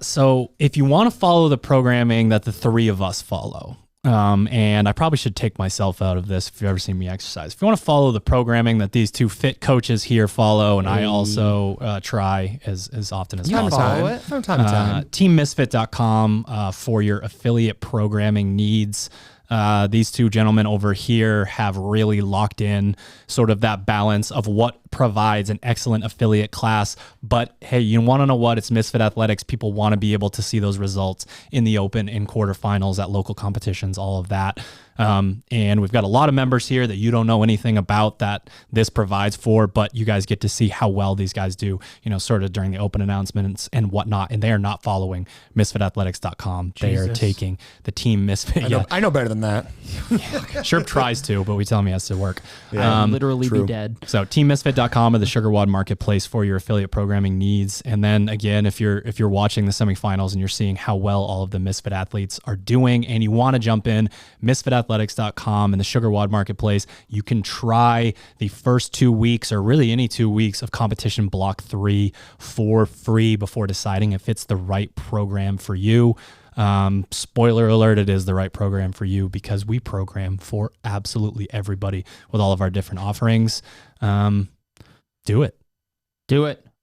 So if you want to follow the programming that the 3 of us follow, and I probably should take myself out of this if you've ever seen me exercise. If you want to follow the programming that these 2 fit coaches here follow, and I also try as often as possible. From time to time. TeamMisfit.com for your affiliate programming needs. These 2 gentlemen over here have really locked in sort of that balance of what provides an excellent affiliate class. But hey, you want to know what? It's Misfit Athletics. People want to be able to see those results in the open, in quarterfinals, at local competitions, all of that. And we've got a lot of members here that you don't know anything about that this provides for, but you guys get to see how well these guys do, you know, sort of during the open announcements and whatnot. And they are not following misfitathletics.com. They are taking the Team Misfit. I know better than that. Sherb tries to, but we tell him he has to work. Literally be dead. So teammisfit.com or the SugarWOD marketplace for your affiliate programming needs. And then again, if you're watching the semifinals and you're seeing how well all of the Misfit athletes are doing and you want to jump in, misfitathletics.com and the SugarWOD marketplace, you can try the first 2 weeks or really any 2 weeks of competition block 3 for free before deciding if it's the right program for you. Spoiler alert, it is the right program for you because we program for absolutely everybody with all of our different offerings. Do it.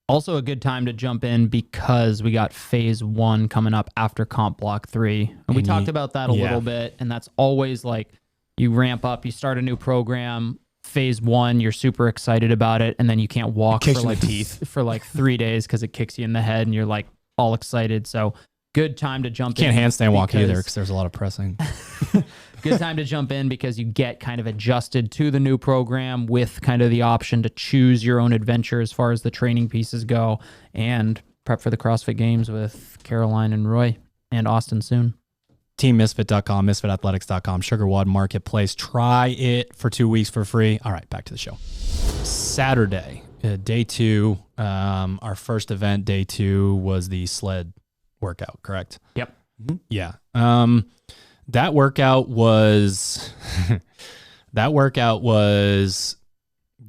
Also a good time to jump in because we got phase 1 coming up after comp block 3. And we talked about that a little bit. And that's always like you ramp up, you start a new program, phase 1, you're super excited about it. And then you can't walk for like 3 days because it kicks you in the head and you're like all excited. So good time to jump in. Can't handstand walk either because there's a lot of pressing. Good time to jump in because you get kind of adjusted to the new program with kind of the option to choose your own adventure as far as the training pieces go and prep for the CrossFit Games with Caroline and Roy and Austin soon. TeamMisfit.com, MisfitAthletics.com, SugarWOD Marketplace. Try it for 2 weeks for free. All right, back to the show. Saturday, day 2, our first event, day 2, was the sled workout, correct? Yep. Mm-hmm. Yeah. That workout was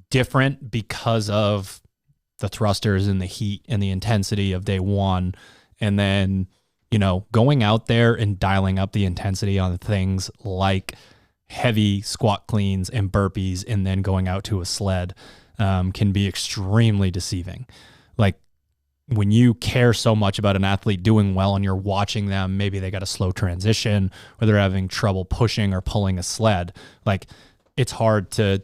different because of the thrusters and the heat and the intensity of day one. And then, you know, going out there and dialing up the intensity on things like heavy squat cleans and burpees, and then going out to a sled can be extremely deceiving. Like, when you care so much about an athlete doing well and you're watching them, maybe they got a slow transition or they're having trouble pushing or pulling a sled, like, it's hard to,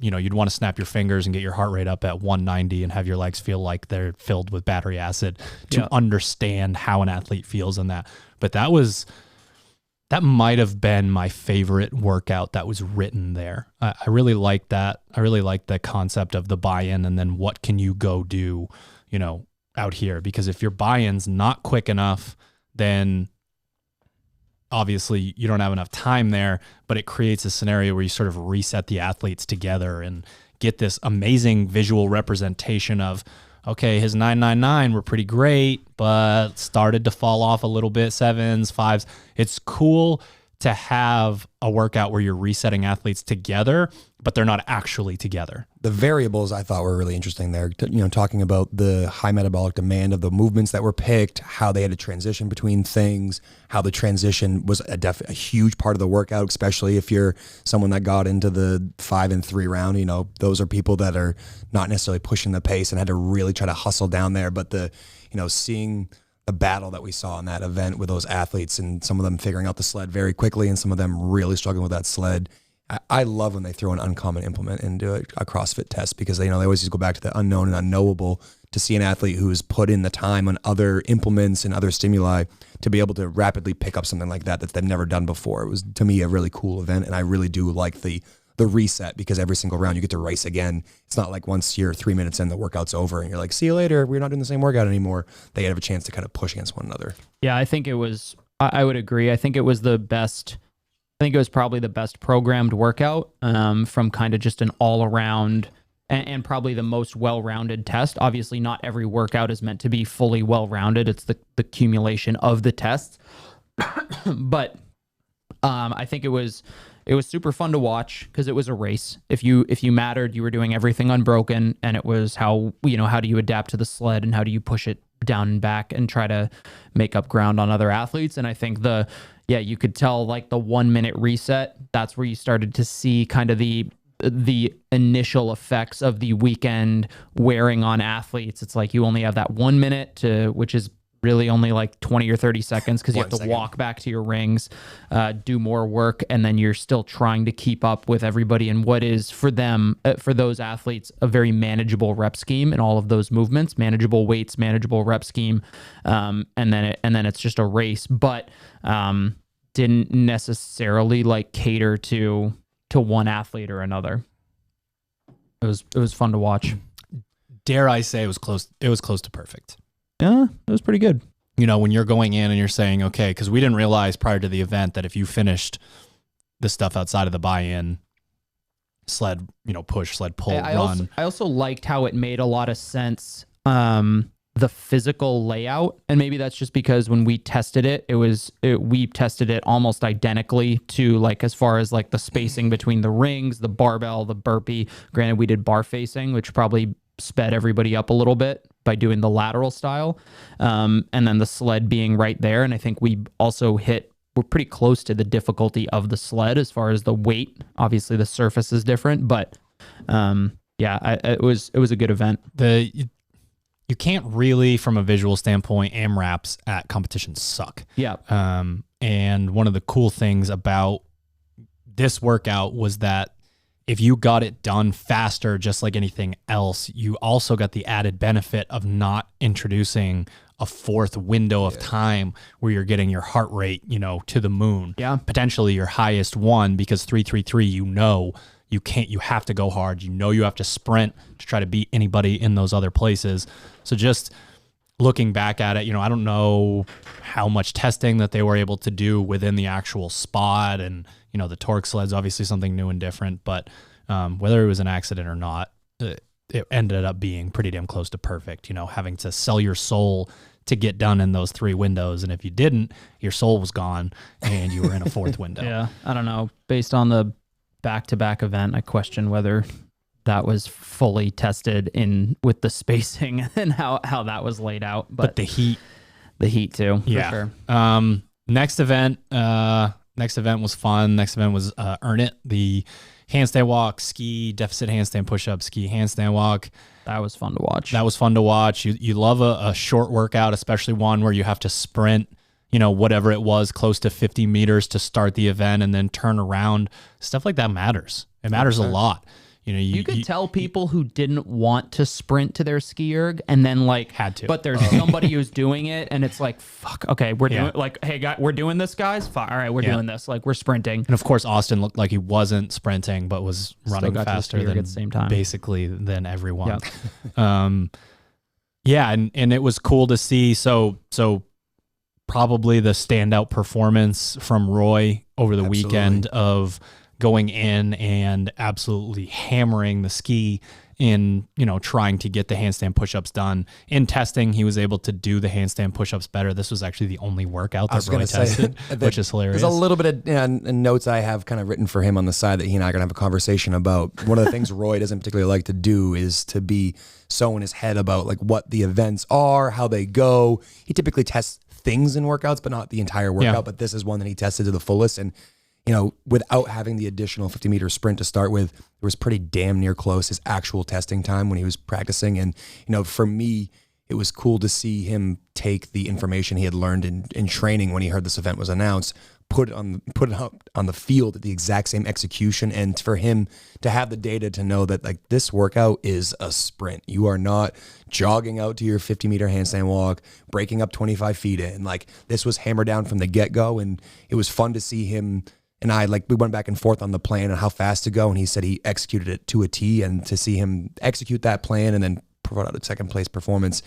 you know, you'd want to snap your fingers and get your heart rate up at 190 and have your legs feel like they're filled with battery acid to understand how an athlete feels in that. But that might have been my favorite workout that was written there. I really like that. I really like the concept of the buy-in, and then what can you go do, you know, out here? Because if your buy-in's not quick enough, then obviously you don't have enough time there, but it creates a scenario where you sort of reset the athletes together and get this amazing visual representation of, okay, his 999 were pretty great, but started to fall off a little bit, 7s, 5s. It's cool to have a workout where you're resetting athletes together, but they're not actually together. The variables I thought were really interesting there, you know, talking about the high metabolic demand of the movements that were picked, how they had to transition between things, how the transition was a huge part of the workout, especially if you're someone that got into the 5 and 3 round. You know, those are people that are not necessarily pushing the pace and had to really try to hustle down there. But seeing the battle that we saw in that event with those athletes, and some of them figuring out the sled very quickly and some of them really struggling with that sled. I love when they throw an uncommon implement into a CrossFit test, because they always just go back to the unknown and unknowable, to see an athlete who's put in the time on other implements and other stimuli to be able to rapidly pick up something like that they've never done before. It was, to me, a really cool event, and I really do like the reset, because every single round you get to race again. It's not like once you're 3 minutes in, the workout's over and you're like, see you later, we're not doing the same workout anymore. They have a chance to kind of push against one another. Yeah, I think I would agree. I think it was probably the best programmed workout from kind of just an all-around and probably the most well-rounded test. Obviously, not every workout is meant to be fully well-rounded. It's the accumulation of the tests. But I think it was super fun to watch, because it was a race. If you mattered, you were doing everything unbroken, and it was how do you adapt to the sled and how do you push it down and back and try to make up ground on other athletes. And I think you could tell, like, the 1 minute reset, that's where you started to see kind of the initial effects of the weekend wearing on athletes. It's like you only have that 1 minute which is really only like 20 or 30 seconds, because you have to walk back to your rings, do more work, and then you're still trying to keep up with everybody in what is, for them, for those athletes, a very manageable rep scheme in all of those movements, manageable weights, manageable rep scheme, and then it's just a race, but didn't necessarily like cater to one athlete or another. It was fun to watch. Dare I say it was close to perfect. Yeah, it was pretty good. You know, when you're going in and you're saying, okay, because we didn't realize prior to the event that if you finished the stuff outside of the buy-in, sled, push, sled pull, run. I also liked how it made a lot of sense, the physical layout. And maybe that's just because when we tested it, we tested it almost identically to, like, as far as like the spacing between the rings, the barbell, the burpee. Granted, we did bar facing, which probably sped everybody up a little bit by doing the lateral style, and then the sled being right there. And I think we also we're pretty close to the difficulty of the sled as far as the weight. Obviously the surface is different, but it was a good event. You can't really, from a visual standpoint, AMRAPs at competitions suck. Yeah. And one of the cool things about this workout was that if you got it done faster, just like anything else, you also got the added benefit of not introducing a fourth window of time where you're getting your heart rate, to the moon. Yeah. Potentially your highest one, because 333, you have to go hard. You have to sprint to try to beat anybody in those other places. So just looking back at it, I don't know how much testing that they were able to do within the actual spot, and the torque sled's obviously something new and different, but whether it was an accident or not, it ended up being pretty damn close to perfect, having to sell your soul to get done in those 3 windows. And if you didn't, your soul was gone and you were in a 4th window. Yeah. I don't know. Based on the back-to-back event, I question whether that was fully tested in with the spacing and how that was laid out. But the heat too, yeah. for sure. Next event was fun. Next event was Earn It, the handstand walk, ski, deficit handstand push-up, ski, handstand walk. That was fun to watch. You love a short workout, especially one where you have to sprint, whatever it was, close to 50 meters to start the event and then turn around. Stuff like that matters. It matters a lot. You could tell people who didn't want to sprint to their ski erg and then had to. But there's somebody who's doing it and it's like, fuck, okay, we're doing hey guys, we're doing this, guys. Fine. All right, we're doing this. Like, we're sprinting. And of course, Austin looked like he wasn't sprinting, but was running faster than at the same time. Basically than everyone. Yep. And it was cool to see. So probably the standout performance from Roy over the weekend of going in and absolutely hammering the ski in, trying to get the handstand push-ups done. In testing, he was able to do the handstand push-ups better. This was actually the only workout that Roy tested, which is hilarious. There's a little bit of notes I have kind of written for him on the side that he and I are going to have a conversation about. One of the things Roy doesn't particularly like to do is to be so in his head about like what the events are, how they go. He typically tests things in workouts, but not the entire workout. But this is one that he tested to the fullest. And without having the additional 50-meter sprint to start with, it was pretty damn near close his actual testing time when he was practicing. And, for me, it was cool to see him take the information he had learned in training when he heard this event was announced, put it up on the field at the exact same execution. And for him to have the data to know that like this workout is a sprint. You are not jogging out to your 50-meter handstand walk, breaking up 25 feet in. Like, this was hammered down from the get-go. And it was fun to see him. And we went back and forth on the plan and how fast to go. And he said he executed it to a T, and to see him execute that plan and then provide out a second place performance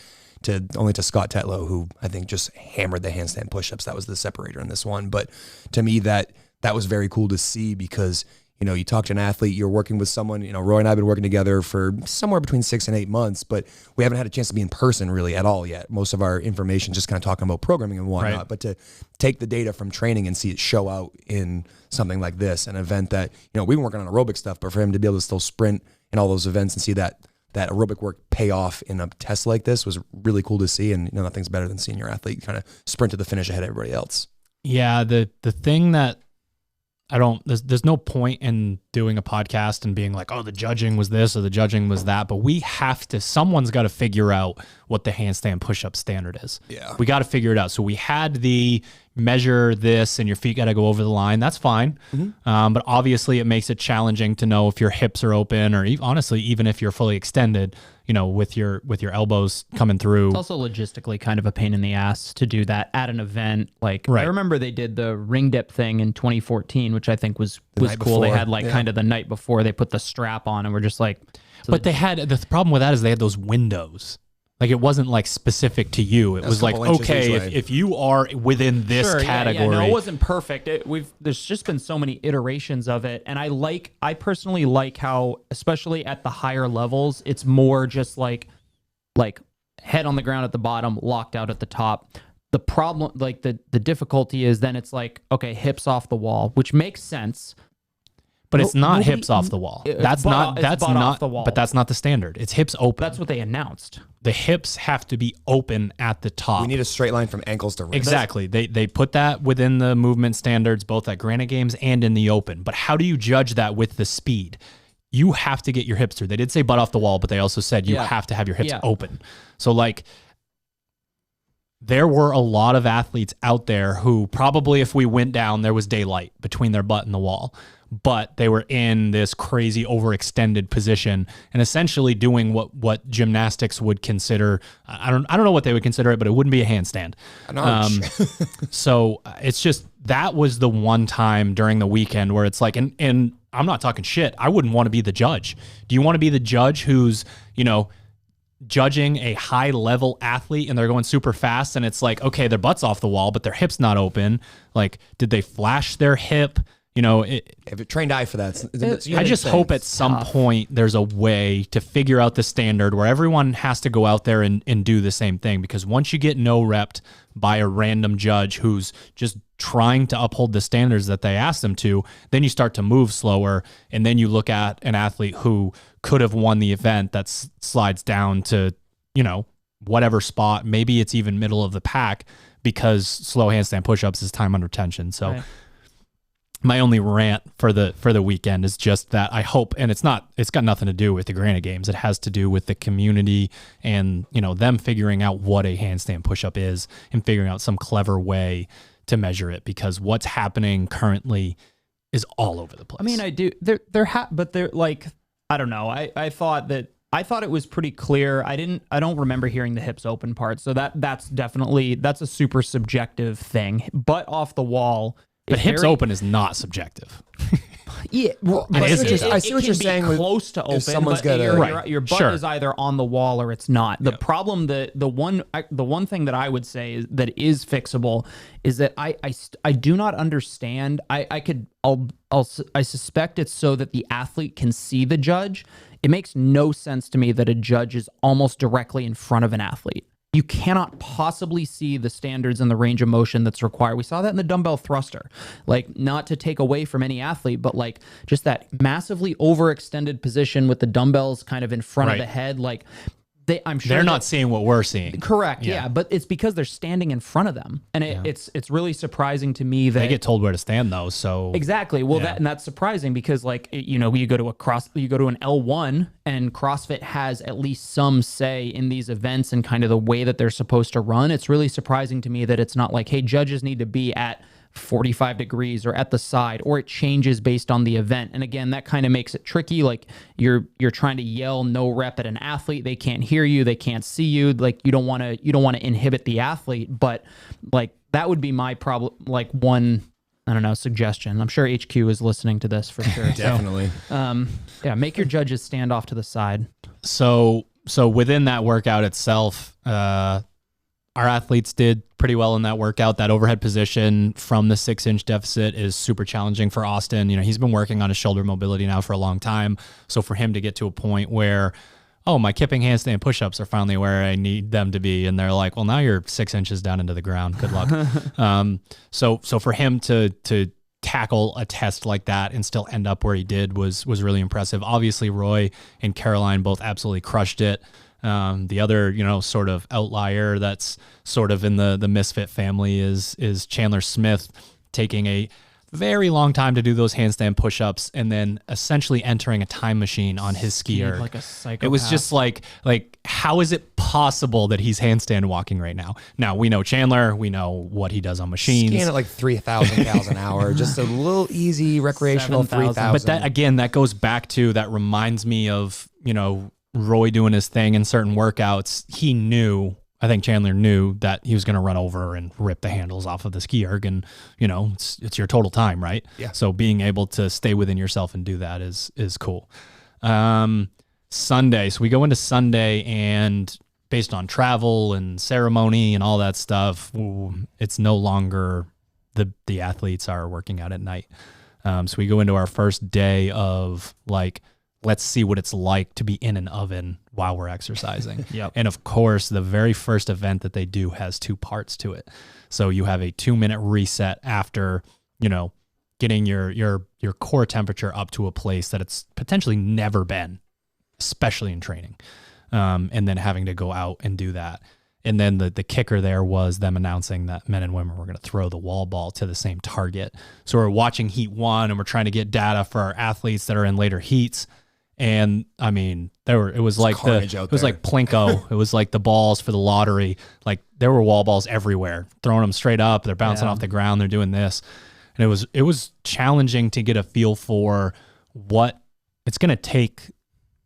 only to Scott Tetlow, who I think just hammered the handstand push-ups. That was the separator in this one. But to me, that was very cool to see because, you talk to an athlete, you're working with someone, Roy and I have been working together for somewhere between 6 and 8 months, but we haven't had a chance to be in person really at all yet. Most of our information just kind of talking about programming and whatnot, but to take the data from training and see it show out in something like this, an event that, we were working on aerobic stuff, but for him to be able to still sprint in all those events and see that aerobic work pay off in a test like this was really cool to see. And, nothing's better than seeing your athlete kind of sprint to the finish ahead of everybody else. Yeah. The thing that there's no point in doing a podcast and being like, oh, the judging was this or the judging was that, but someone's got to figure out what the handstand push-up standard is. Yeah. We got to figure it out. So we had the measure this and your feet got to go over the line. That's fine. Mm-hmm. But obviously it makes it challenging to know if your hips are open or honestly, even if you're fully extended, with your elbows coming through. It's also logistically kind of a pain in the ass to do that at an event. Like I remember they did the ring dip thing in 2014, which I think was cool. Before. They had kind of the night before they put the strap on and we're just like, but they had the problem with that is they had those windows. Like it wasn't like specific to you. It was like, okay, if you are within this category. No, it wasn't perfect. There's just been so many iterations of it. And I personally like how, especially at the higher levels, it's more just like head on the ground at the bottom, locked out at the top. The problem, like the difficulty is then it's like, okay, hips off the wall, which makes sense. But it's not hips off the wall. That's not off the wall. But that's not the standard. It's hips open. That's what they announced. The hips have to be open at the top. We need a straight line from ankles to wrists. Exactly. They put that within the movement standards, both at Granite Games and in the open. But how do you judge that with the speed? You have to get your hips through. They did say butt off the wall, but they also said you have to have your hips open. So there were a lot of athletes out there who probably if we went down, there was daylight between their butt and the wall. But they were in this crazy overextended position and essentially doing what gymnastics would consider. I don't know what they would consider it, but it wouldn't be a handstand. An arch. So it's just, that was the one time during the weekend where it's like, and I'm not talking shit. I wouldn't want to be the judge. Do you want to be the judge who's, judging a high level athlete and they're going super fast and it's like, okay, their butt's off the wall, but their hip's not open. Like, did they flash their hip? If you're trained eye for that, I just hope at some point there's a way to figure out the standard where everyone has to go out there and do the same thing. Because once you get no repped by a random judge who's just trying to uphold the standards that they ask them to, then you start to move slower. And then you look at an athlete who could have won the event that slides down to, whatever spot. Maybe it's even middle of the pack because slow handstand push-ups is time under tension. So right. My only rant for the weekend is just that I hope, and it's got nothing to do with the Granite Games. It has to do with the community and, them figuring out what a handstand push-up is and figuring out some clever way to measure it, because what's happening currently is all over the place. I mean, but they're like, I don't know. I thought it was pretty clear. I don't remember hearing the hips open part. So that's a super subjective thing, but off the wall. But hips open is not subjective. Yeah, I see what you're saying. Close to open, someone's got your butt is either on the wall or it's not. The problem, the one thing that I would say is that is fixable is that I do not understand. I suspect it's so that the athlete can see the judge. It makes no sense to me that a judge is almost directly in front of an athlete. You cannot possibly see the standards and the range of motion that's required. We saw that in the dumbbell thruster. Like, not to take away from any athlete, but like just that massively overextended position with the dumbbells kind of in front of the head. Like, I'm sure they're not seeing what we're seeing. Correct. Yeah. But it's because they're standing in front of them. And it's really surprising to me that they get told where to stand though. So exactly. Well, that's surprising because you go to an L1 and CrossFit has at least some say in these events and kind of the way that they're supposed to run. It's really surprising to me that it's not like, hey, judges need to be at 45 degrees or at the side, or it changes based on the event. And again, that kind of makes it tricky. Like you're trying to yell no rep at an athlete. They can't hear you. They can't see you. Like you don't want to inhibit the athlete, but like that would be my problem. Like one, I don't know, suggestion. I'm sure HQ is listening to this for sure. Definitely. So, make your judges stand off to the side. So within that workout itself, our athletes did pretty well in that workout. That overhead position from the 6-inch deficit is super challenging for Austin. He's been working on his shoulder mobility now for a long time. So for him to get to a point where, my kipping handstand push-ups are finally where I need them to be. And they're like, well, now you're 6 inches down into the ground. Good luck. So for him to tackle a test like that and still end up where he did was really impressive. Obviously, Roy and Caroline both absolutely crushed it. The other, sort of outlier that's sort of in the Misfit family is Chandler Smith taking a very long time to do those handstand push-ups and then essentially entering a time machine on his skier. Like a psychopath. It was just like how is it possible that he's handstand walking right now? Now we know Chandler, we know what he does on machines. Skiing at like 3,000 cows an hour, just a little easy recreational 3,000. But that goes back to, that reminds me of, Roy doing his thing in certain workouts. I think Chandler knew that he was going to run over and rip the handles off of the ski erg, and it's your total time, right? Yeah. So being able to stay within yourself and do that is cool. Sunday. So we go into Sunday, and based on travel and ceremony and all that stuff, it's no longer the athletes are working out at night. So we go into our first day of let's see what it's like to be in an oven while we're exercising. Yep. And of course, the very first event that they do has two parts to it. So you have a 2-minute reset after, getting your core temperature up to a place that it's potentially never been, especially in training. And then having to go out and do that. And then the kicker there was them announcing that men and women were going to throw the wall ball to the same target. So we're watching heat 1 and we're trying to get data for our athletes that are in later heats. And I mean, it was like Plinko. It was like the balls for the lottery. Like there were wall balls everywhere, throwing them straight up. They're bouncing off the ground. They're doing this. And it was challenging to get a feel for what it's going to take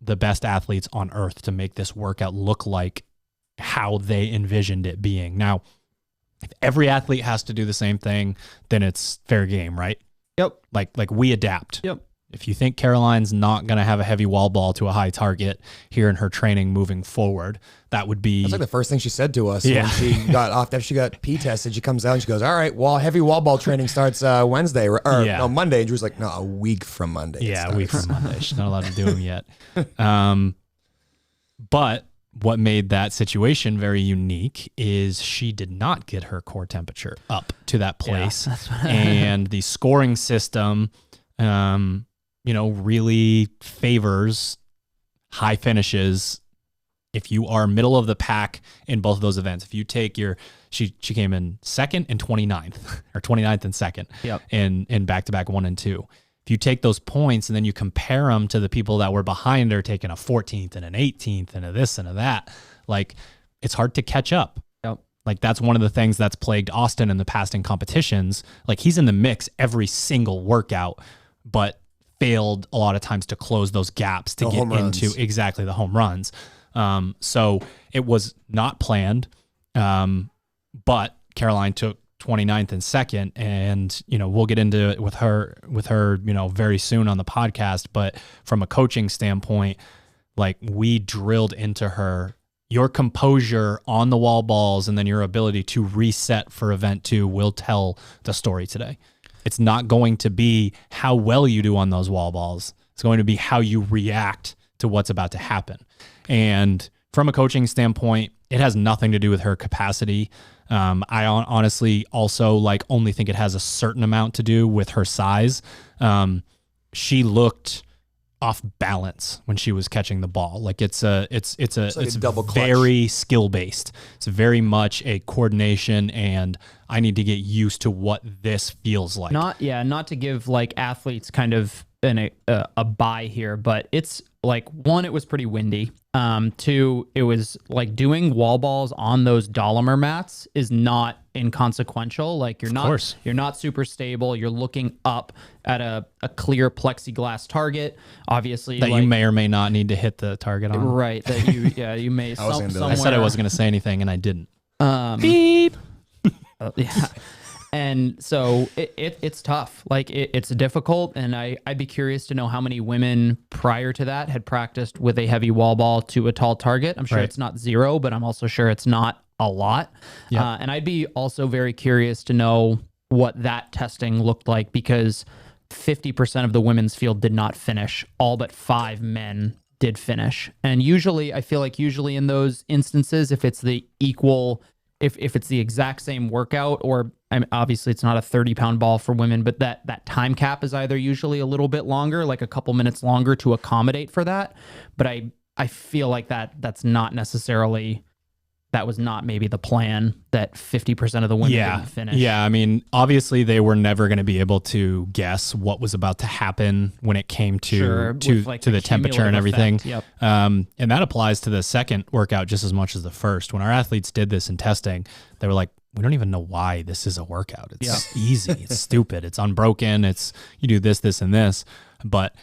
the best athletes on earth to make this workout look like how they envisioned it being. Now, if every athlete has to do the same thing, then it's fair game, right? Yep. Like we adapt. Yep. If you think Caroline's not going to have a heavy wall ball to a high target here in her training moving forward, that would be... That's like the first thing she said to us when she got off, after she got P tested. She comes out and she goes, all right, heavy wall ball training starts Wednesday or no, Monday. And Drew's like, no, a week from Monday. Yeah, a week from Monday. She's not allowed to do them yet. But what made that situation very unique is she did not get her core temperature up to that place. Yeah, and the scoring system, really favors high finishes if you are middle of the pack in both of those events. If you take she came in second and 29th, or 29th and second in back-to-back 1 and 2. If you take those points and then you compare them to the people that were behind her, taking a 14th and an 18th and a this and a that, like, it's hard to catch up. Yep. Like, that's one of the things that's plagued Austin in the past in competitions. Like, he's in the mix every single workout, but failed a lot of times to close those gaps to get into exactly the home runs. So it was not planned, but Caroline took 29th and second, and we'll get into it with her very soon on the podcast. But from a coaching standpoint, like, we drilled into her your composure on the wall balls and then your ability to reset for event 2 will tell the story today. It's not going to be how well you do on those wall balls. It's going to be how you react to what's about to happen. And from a coaching standpoint, it has nothing to do with her capacity. I honestly also only think it has a certain amount to do with her size. She looked off balance when she was catching the ball. It's double clutch. Very skill based. It's very much a coordination, and I need to get used to what this feels like. Not to give athletes kind of a buy here, but it's one, it was pretty windy. 2, it was doing wall balls on those Dolomer mats is not inconsequential. You're not super stable. You're looking up at a clear plexiglass target, obviously, that you may or may not need to hit the target on. Right. That you may. I said I wasn't going to say anything, and I didn't. Beep. Yeah. And so it's tough. It's difficult. And I'd be curious to know how many women prior to that had practiced with a heavy wall ball to a tall target. I'm sure it's not 0, but I'm also sure it's not a lot. Yeah. And I'd be also very curious to know what that testing looked like, because 50% of the women's field did not finish. All but 5 men did finish. And usually, I feel like in those instances, if it's the equal, if it's the exact same workout, or obviously it's not a 30-pound ball for women, but that time cap is either usually a little bit longer, like a couple minutes longer to accommodate for that. But I feel like that's not necessarily, that was not maybe the plan, that 50% of the women didn't finish. Yeah, I mean, obviously they were never going to be able to guess what was about to happen when it came to the temperature and everything. Effect. Yep. And that applies to the second workout just as much as the first. When our athletes did this in testing, they were like, we don't even know why this is a workout. It's easy. It's stupid. It's unbroken. You do this, this, and this. But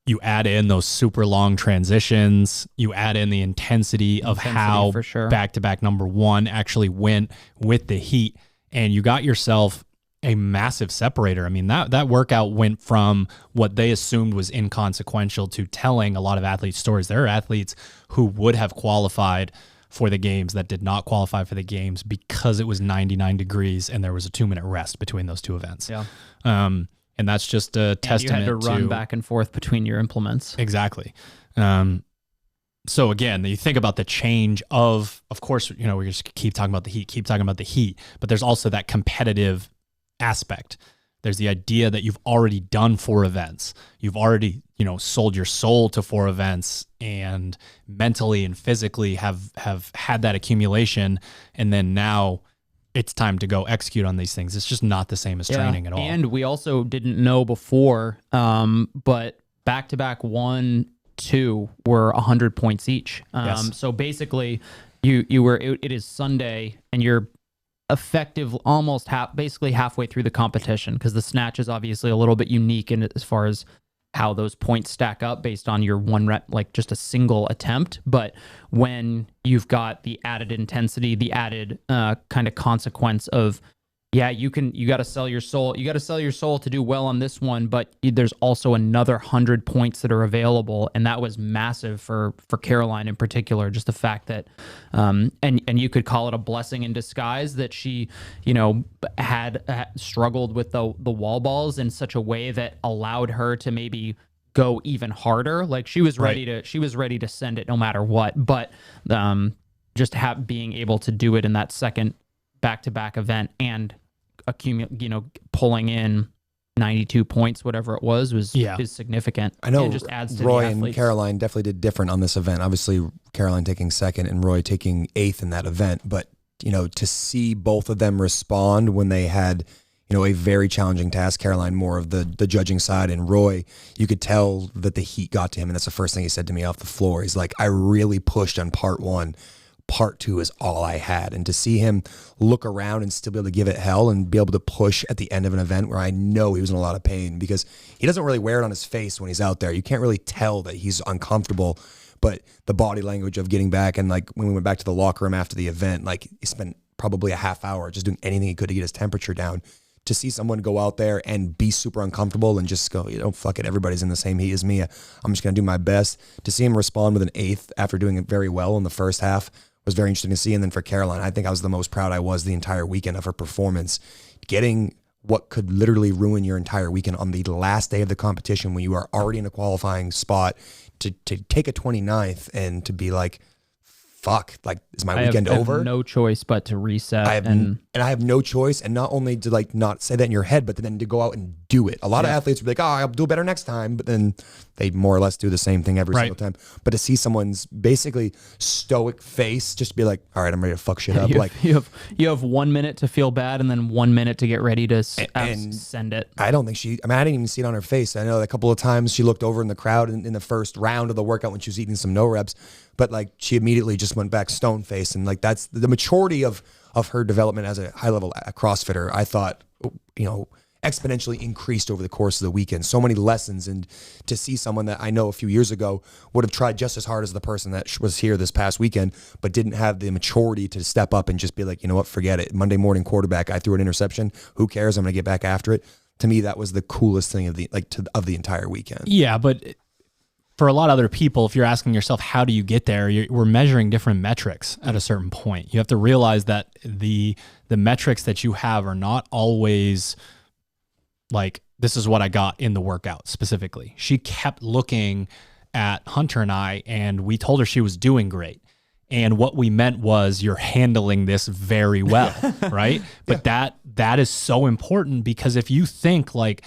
you add in those super long transitions. You add in the intensity of how back-to-back number 1 actually went with the heat. And you got yourself a massive separator. I mean, that workout went from what they assumed was inconsequential to telling a lot of athletes stories. There are athletes who would have qualified for the games that did not qualify for the games because it was 99 degrees and there was a 2-minute rest between those 2 events. Yeah. And that's just a testament to... You had to run back and forth between your implements. Exactly. So again, you think about the change of course, we just keep talking about the heat, but there's also that competitive aspect. There's the idea that you've already done 4 events. You've already, sold your soul to 4 events, and mentally and physically have had that accumulation. And then now it's time to go execute on these things. It's just not the same as training at all. And we also didn't know before, but back-to-back 1, 2 were 100 points each. Yes. So basically it is Sunday and you're effective almost basically halfway through the competition, because the snatch is obviously a little bit unique in as far as how those points stack up based on your 1 rep, just a single attempt. But when you've got the added intensity, the added kind of consequence of Yeah, you got to sell your soul. You got to sell your soul to do well on this one, but there's also another 100 points that are available, and that was massive for Caroline in particular. Just the fact that, and you could call it a blessing in disguise that she, had struggled with the wall balls in such a way that allowed her to maybe go even harder. Like she was ready to send it no matter what, but just being able to do it in that second back-to-back event and pulling in 92 points, whatever it was is significant. I know and just adds to Roy the and athletes. Caroline definitely did different on this event. Obviously, Caroline taking second and Roy taking eighth in that event. But, to see both of them respond when they had, a very challenging task, Caroline more of the judging side, and Roy, you could tell that the heat got to him. And that's the first thing he said to me off the floor. He's like, I really pushed on part one. Part two is all I had. And to see him look around and still be able to give it hell and be able to push at the end of an event where I know he was in a lot of pain, because he doesn't really wear it on his face when he's out there. You can't really tell that he's uncomfortable, but the body language of getting back, and like when we went back to the locker room after the event, like he spent probably a half hour just doing anything he could to get his temperature down. To see someone go out there and be super uncomfortable and just go, fuck it, everybody's in the same heat as me. I'm just going to do my best. To see him respond with an eighth after doing it very well in the first half was very interesting to see. And then for Caroline, I think I was the most proud I was the entire weekend of her performance. Getting what could literally ruin your entire weekend on the last day of the competition when you are already in a qualifying spot to take a 29th and to be like, fuck, like, is my weekend over? I have no choice but to reset. I have no choice. And not only to like not say that in your head, but then to go out and do it. A lot of athletes would be like, I'll do better next time. But then they more or less do the same thing every single time. But to see someone's basically stoic face, just be like, all right, I'm ready to fuck shit up. You have 1 minute to feel bad and then 1 minute to get ready to send it. I don't think I didn't even see it on her face. I know a couple of times she looked over in the crowd in the first round of the workout when she was eating some no reps, but like she immediately just went back stone face. And like that's the maturity of her development as a high level CrossFitter. I thought, exponentially increased over the course of the weekend. So many lessons, and to see someone that I know a few years ago would have tried just as hard as the person that was here this past weekend, but didn't have the maturity to step up and just be like, you know what, forget it. Monday morning quarterback, I threw an interception. Who cares? I'm going to get back after it. To me, that was the coolest thing of the entire weekend. Yeah, but for a lot of other people, if you're asking yourself, how do you get there? We're measuring different metrics at a certain point. You have to realize that the metrics that you have are not always like, this is what I got in the workout specifically. She kept looking at Hunter and I, and we told her she was doing great. And what we meant was, you're handling this very well, right? But that is so important, because if you think like,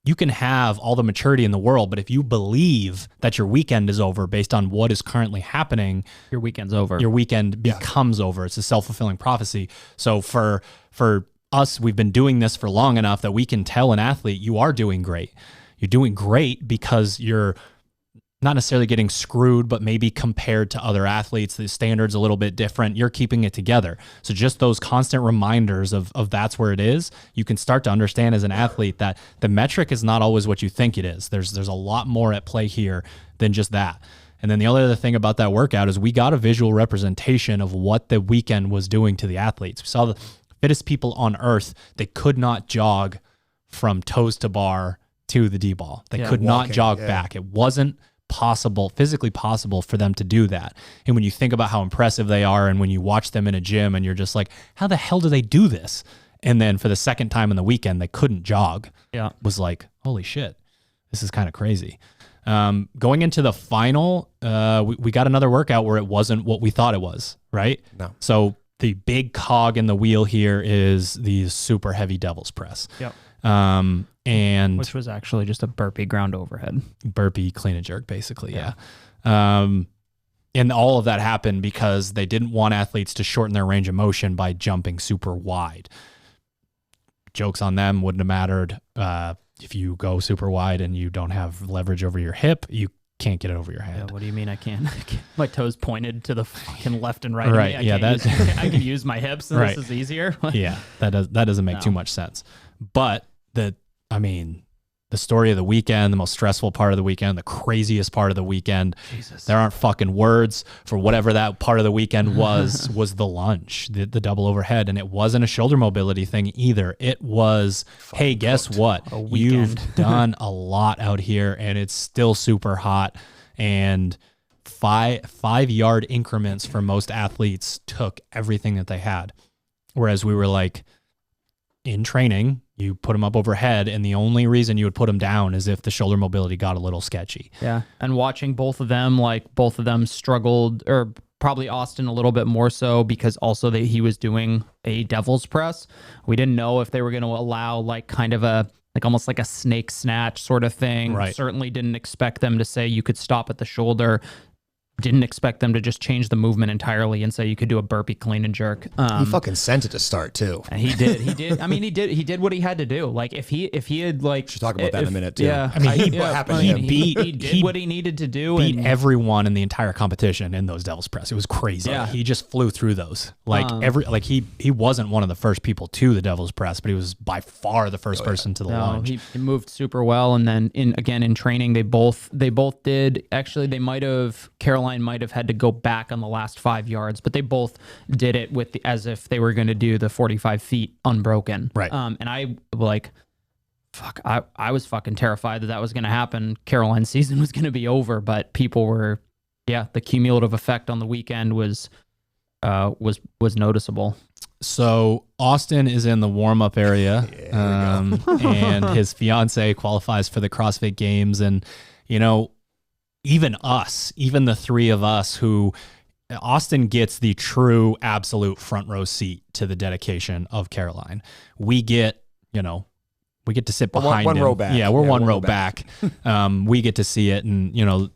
you can have all the maturity in the world, but if you believe that your weekend is over based on what is currently happening, your weekend's over. Your weekend becomes over. It's a self-fulfilling prophecy. So for us, we've been doing this for long enough that we can tell an athlete, you are doing great. You're doing great because you're not necessarily getting screwed, but maybe compared to other athletes, the standard's a little bit different. You're keeping it together. So just those constant reminders of that's where it is, you can start to understand as an athlete that the metric is not always what you think it is. There's a lot more at play here than just that. And then the only other thing about that workout is we got a visual representation of what the weekend was doing to the athletes. We saw the fittest people on earth. They could not jog from toes to bar to the D-ball. They could not jog back. It wasn't physically possible for them to do that. And when you think about how impressive they are, and when you watch them in a gym and you're just like, how the hell do they do this? And then for the second time in the weekend, they couldn't jog. Yeah. Was like, holy shit, this is kind of crazy. Going into the final, we got another workout where it wasn't what we thought it was, right? No. So the big cog in the wheel here is the super heavy devil's press. Yep. And which was actually just a burpee ground overhead. Burpee, clean and jerk, basically. Yeah. And all of that happened because they didn't want athletes to shorten their range of motion by jumping super wide. Jokes on them, wouldn't have mattered. If you go super wide and you don't have leverage over your hip, you can't get it over your head. Yeah, what do you mean I can't? My toes pointed to the fucking left and right. Right. I can use my hips, and right. This is easier. Yeah, that doesn't make too much sense. But the story of the weekend, the most stressful part of the weekend, the craziest part of the weekend. Jesus. There aren't fucking words for whatever that part of the weekend was the lunge, the double overhead. And it wasn't a shoulder mobility thing either. It was, hey, guess what? You've done a lot out here and it's still super hot. And 5-yard increments for most athletes took everything that they had. Whereas we were like, in training, you put them up overhead, and the only reason you would put them down is if the shoulder mobility got a little sketchy. Yeah, and watching both of them struggled, or probably Austin a little bit more so because also he was doing a devil's press. We didn't know if they were going to allow like kind of a almost like a snake snatch sort of thing. Right. Certainly didn't expect them to say you could stop at the shoulder. Didn't expect them to just change the movement entirely and say you could do a burpee clean and jerk. He fucking sent it to start too. He did. I mean, he did what he had to do. Like if he had like, should talk about that in a minute too. Yeah, I mean, what happened to him? He did what he needed to do. Beat everyone in the entire competition in those devil's press. It was crazy. Yeah. He just flew through those. He wasn't one of the first people to the devil's press, but he was by far the first person to the lunge. He moved super well, and then in training they both did. Actually, Caroline might have had to go back on the last 5 yards, but they both did it as if they were going to do the 45 feet unbroken. Right. And I was fucking terrified that was going to happen. Caroline's season was going to be over, but people were, the cumulative effect on the weekend was noticeable. So Austin is in the warm-up area, and his fiance qualifies for the CrossFit Games, and even the three of us who Austin gets the true absolute front row seat to the dedication of Caroline. We get to sit behind one him. row back. Yeah, we're one row back. We get to see it, and you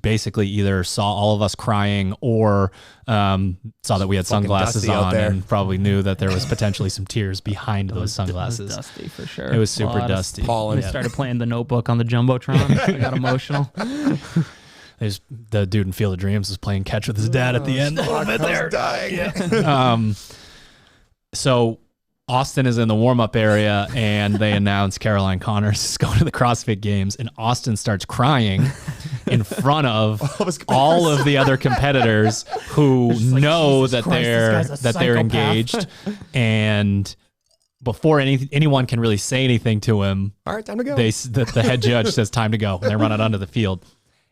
basically either saw all of us crying or saw that we had sunglasses on and probably knew that there was potentially some tears behind those sunglasses. It was dusty for sure. It was super dusty. We started playing the Notebook on the Jumbotron. I got emotional. There's the dude in Field of Dreams was playing catch with his dad at the end. A little bit there. Dying. Yeah. So Austin is in the warm-up area, and they announce Caroline Connors is going to the CrossFit Games, and Austin starts crying in front of all of the other competitors who know that they're engaged, and before anyone can really say anything to him, all right, time to go. The head judge says time to go, and they run it onto the field.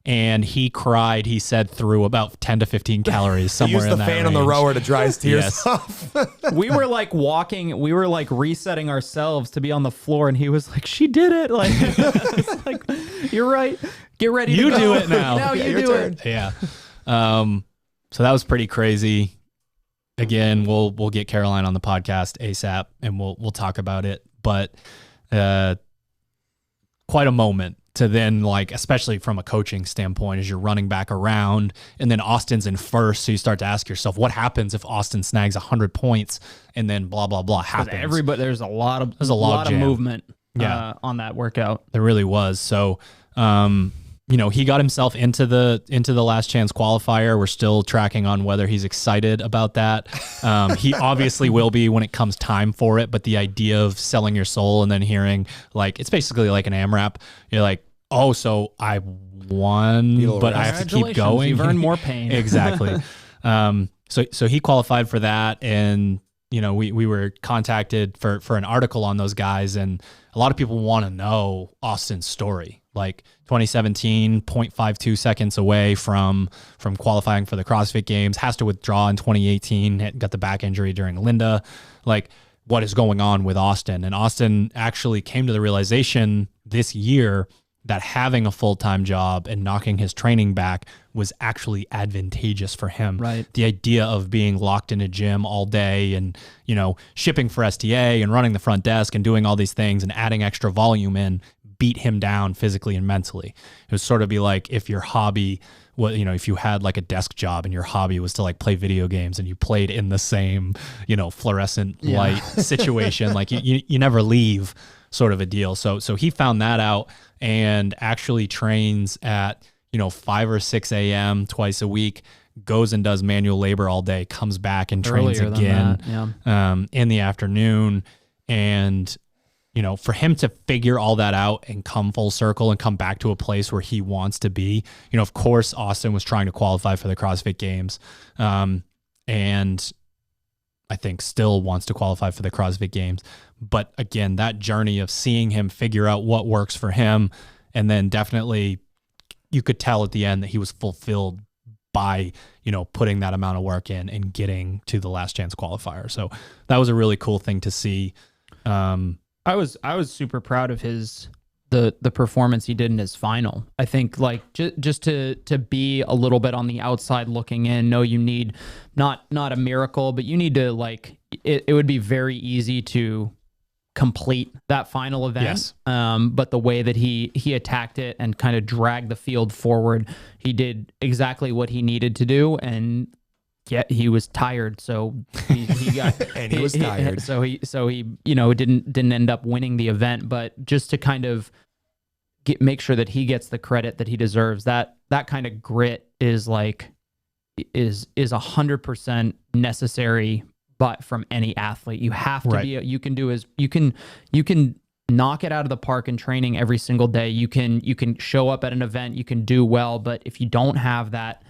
And he cried, he said, through about 10 to 15 calories somewhere in that fan range. on the rower to dry his tears off. We were like resetting ourselves to be on the floor, and he was like, she did it. Like, like, you're right. Get ready to go. You do it now. Now you do it. Yeah. So that was pretty crazy. Again, we'll get Caroline on the podcast ASAP, and we'll talk about it. But quite a moment to then, like, especially from a coaching standpoint, as you're running back around, and then Austin's in first, so you start to ask yourself, what happens if Austin snags 100 points, and then blah blah blah happens? There's a lot of jam. movement, on that workout. There really was. So, he got himself into the Last Chance Qualifier. We're still tracking on whether he's excited about that. He obviously will be when it comes time for it, but the idea of selling your soul and then hearing, like, it's basically like an AMRAP. You're like, oh, so I won, but I have to keep going. You've earned more pain. Exactly. So he qualified for that, and we were contacted for an article on those guys, and a lot of people want to know Austin's story. Like 2017, 0.52 seconds away from qualifying for the CrossFit Games, has to withdraw in 2018, got the back injury during Linda. Like, what is going on with Austin? And Austin actually came to the realization this year that having a full-time job and knocking his training back was actually advantageous for him. Right. The idea of being locked in a gym all day and, shipping for STA and running the front desk and doing all these things and adding extra volume in beat him down physically and mentally. It would sort of be like if your hobby, if you had like a desk job and your hobby was to like play video games and you played in the same, fluorescent light situation, like you never leave, sort of a deal. So he found that out and actually trains at, 5 or 6 a.m. twice a week, goes and does manual labor all day, comes back and trains again in the afternoon. And, for him to figure all that out and come full circle and come back to a place where he wants to be, of course, Austin was trying to qualify for the CrossFit Games. And I think still wants to qualify for the CrossFit Games. But again, that journey of seeing him figure out what works for him, and then definitely you could tell at the end that he was fulfilled by, putting that amount of work in and getting to the Last Chance Qualifier. So that was a really cool thing to see. I was super proud of the performance he did in his final. I think just to be a little bit on the outside looking in. No, you need not a miracle, but you need to it would be very easy to complete that final event. Yes. But the way that he attacked it and kind of dragged the field forward, he did exactly what he needed to do. And yet he was tired, so he got and he was tired. So he didn't end up winning the event. But just to kind of make sure that he gets the credit that he deserves, that kind of grit is 100% necessary. But from any athlete, you have to be. You can knock it out of the park in training every single day. You can show up at an event. You can do well, but if you don't have that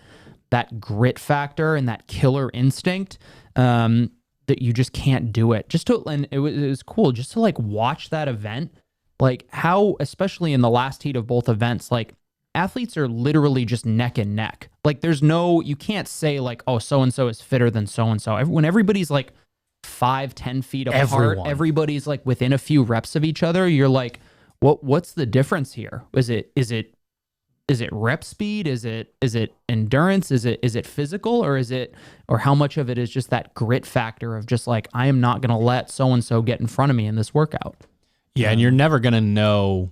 grit factor and that killer instinct, that you just can't do it. And it was cool just to watch that event, how, especially in the last heat of both events, athletes are literally just neck and neck. You can't say oh, so-and-so is fitter than so-and-so. When everybody's 5-10 feet apart, everybody's within a few reps of each other, you're what's the difference here? Is it rep speed? Is it endurance? Is it physical, or how much of it is just that grit factor of just I am not going to let so-and-so get in front of me in this workout. Yeah. And you're never going to know,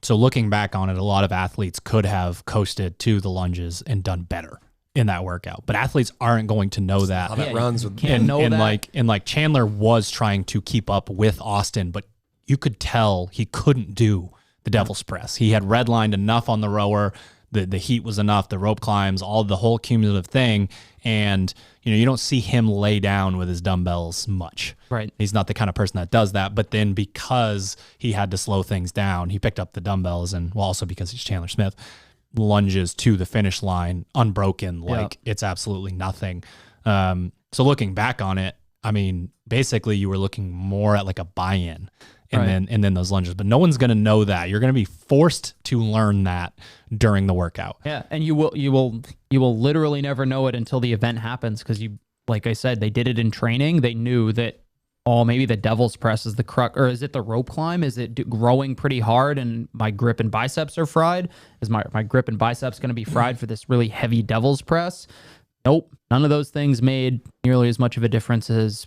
so looking back on it, a lot of athletes could have coasted to the lunges and done better in that workout, but athletes aren't going to know that. How that runs with Chandler was trying to keep up with Austin, but you could tell he couldn't do the devil's press. He had redlined enough on the rower. The heat was enough, the rope climbs, all the whole cumulative thing. And, you don't see him lay down with his dumbbells much. Right. He's not the kind of person that does that. But then because he had to slow things down, he picked up the dumbbells and also because he's Chandler Smith, lunges to the finish line unbroken. It's absolutely nothing. So looking back on it, basically you were looking more at a buy-in. And then those lunges, but no one's going to know that. You're going to be forced to learn that during the workout. Yeah, and you will literally never know it until the event happens because like I said, they did it in training. They knew that maybe the devil's press is the crux, or is it the rope climb? Is it growing pretty hard and my grip and biceps are fried? Is my grip and biceps going to be fried for this really heavy devil's press? Nope, none of those things made nearly as much of a difference as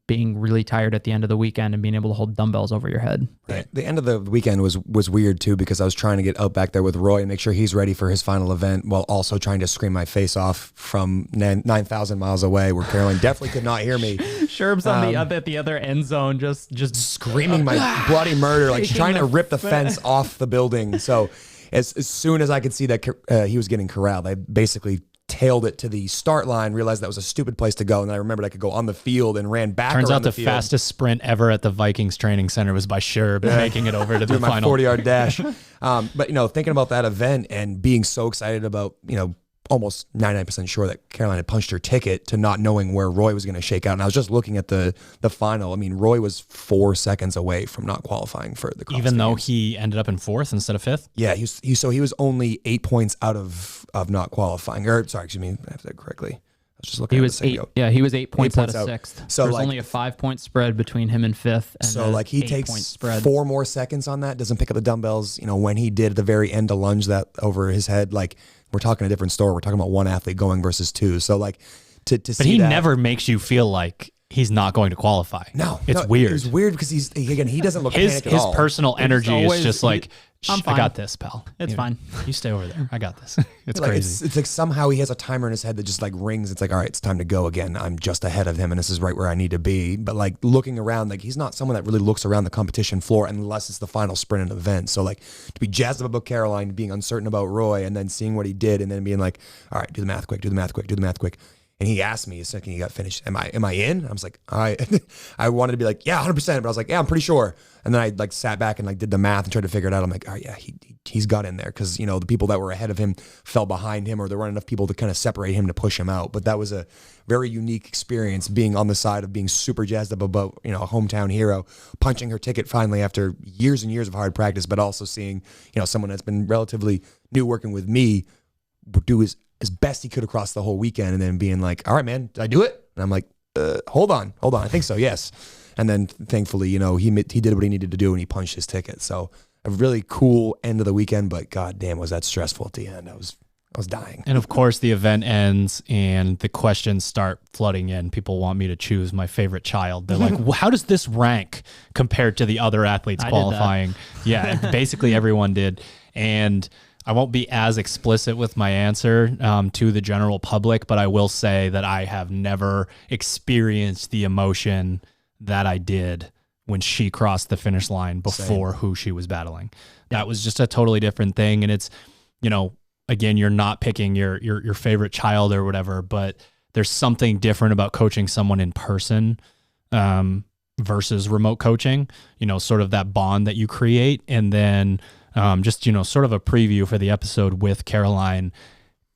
being really tired at the end of the weekend and being able to hold dumbbells over your head. Right. The end of the weekend was weird too, because I was trying to get out back there with Roy and make sure he's ready for his final event while also trying to scream my face off from 9,000 miles away where Caroline definitely could not hear me. Sherb's at the other end zone, just screaming my bloody murder, trying to rip the fence off the building. So as soon as I could see that he was getting corralled, I basically tailed it to the start line, realized that was a stupid place to go, and then I remembered I could go on the field and ran back. Turns out the field. fastest sprint ever at the Vikings training center was by Sherb making it over to the final. My 40-yard dash. But thinking about that event and being so excited about, almost 99% sure that Caroline had punched her ticket to not knowing where Roy was going to shake out. And I was just looking at the final. Roy was 4 seconds away from not qualifying for the CrossFit Even though Games. he ended up in 4th instead of 5th? Yeah, he was only 8 points out of not qualifying. Or sorry, excuse me, I have that correctly. I was just looking he at was the 8. Yeah, he was 8 points out of 6th. So there's only a 5-point spread between him and 5th. And so he takes 4 more seconds on that, doesn't pick up the dumbbells. When he did at the very end to lunge that over his head, we're talking a different story. We're talking about one athlete going versus 2. So to but see he that, never makes you feel like he's not going to qualify. No, it's weird. It's weird because he doesn't look his panicked at all. personal energy is just I'm fine. I got this, pal. It's fine. You stay over there. I got this. It's crazy. It's somehow he has a timer in his head that just rings. It's all right, it's time to go again. I'm just ahead of him and this is right where I need to be. But looking around, he's not someone that really looks around the competition floor unless it's the final sprint in an event. So to be jazzed up about Caroline, being uncertain about Roy, and then seeing what he did and then being all right, do the math quick. And And he asked me, a second he got finished, am I in? I was like, I wanted to be like, yeah, 100%. But I was like, yeah, I'm pretty sure. And then I like sat back and like did the math and tried to figure it out. I'm like, oh yeah, he's got in there. Cause you know, the people that were ahead of him fell behind him, or there weren't enough people to kind of separate him to push him out. But that was a very unique experience, being on the side of being super jazzed up about, you know, a hometown hero punching her ticket finally after years and years of hard practice, but also seeing, you know, someone that's been relatively new working with me do his best he could across the whole weekend, and then being like, all right, man, did I do it? And I'm like, hold on. I think so. Yes. And then thankfully, you know, he did what he needed to do and he punched his ticket. So a really cool end of the weekend, but God damn, was that stressful at the end. I was dying. And of course the event ends and the questions start flooding in. People want me to choose my favorite child. They're like, well, how does this rank compared to the other athletes qualifying? Yeah, basically everyone did. And I won't be as explicit with my answer to the general public, but I will say that I have never experienced the emotion that I did when she crossed the finish line before who she was battling. That was just a totally different thing. And it's, you know, again, you're not picking your favorite child or whatever, but there's something different about coaching someone in person versus remote coaching, you know, sort of that bond that you create. And then just, you know, sort of a preview for the episode with Caroline.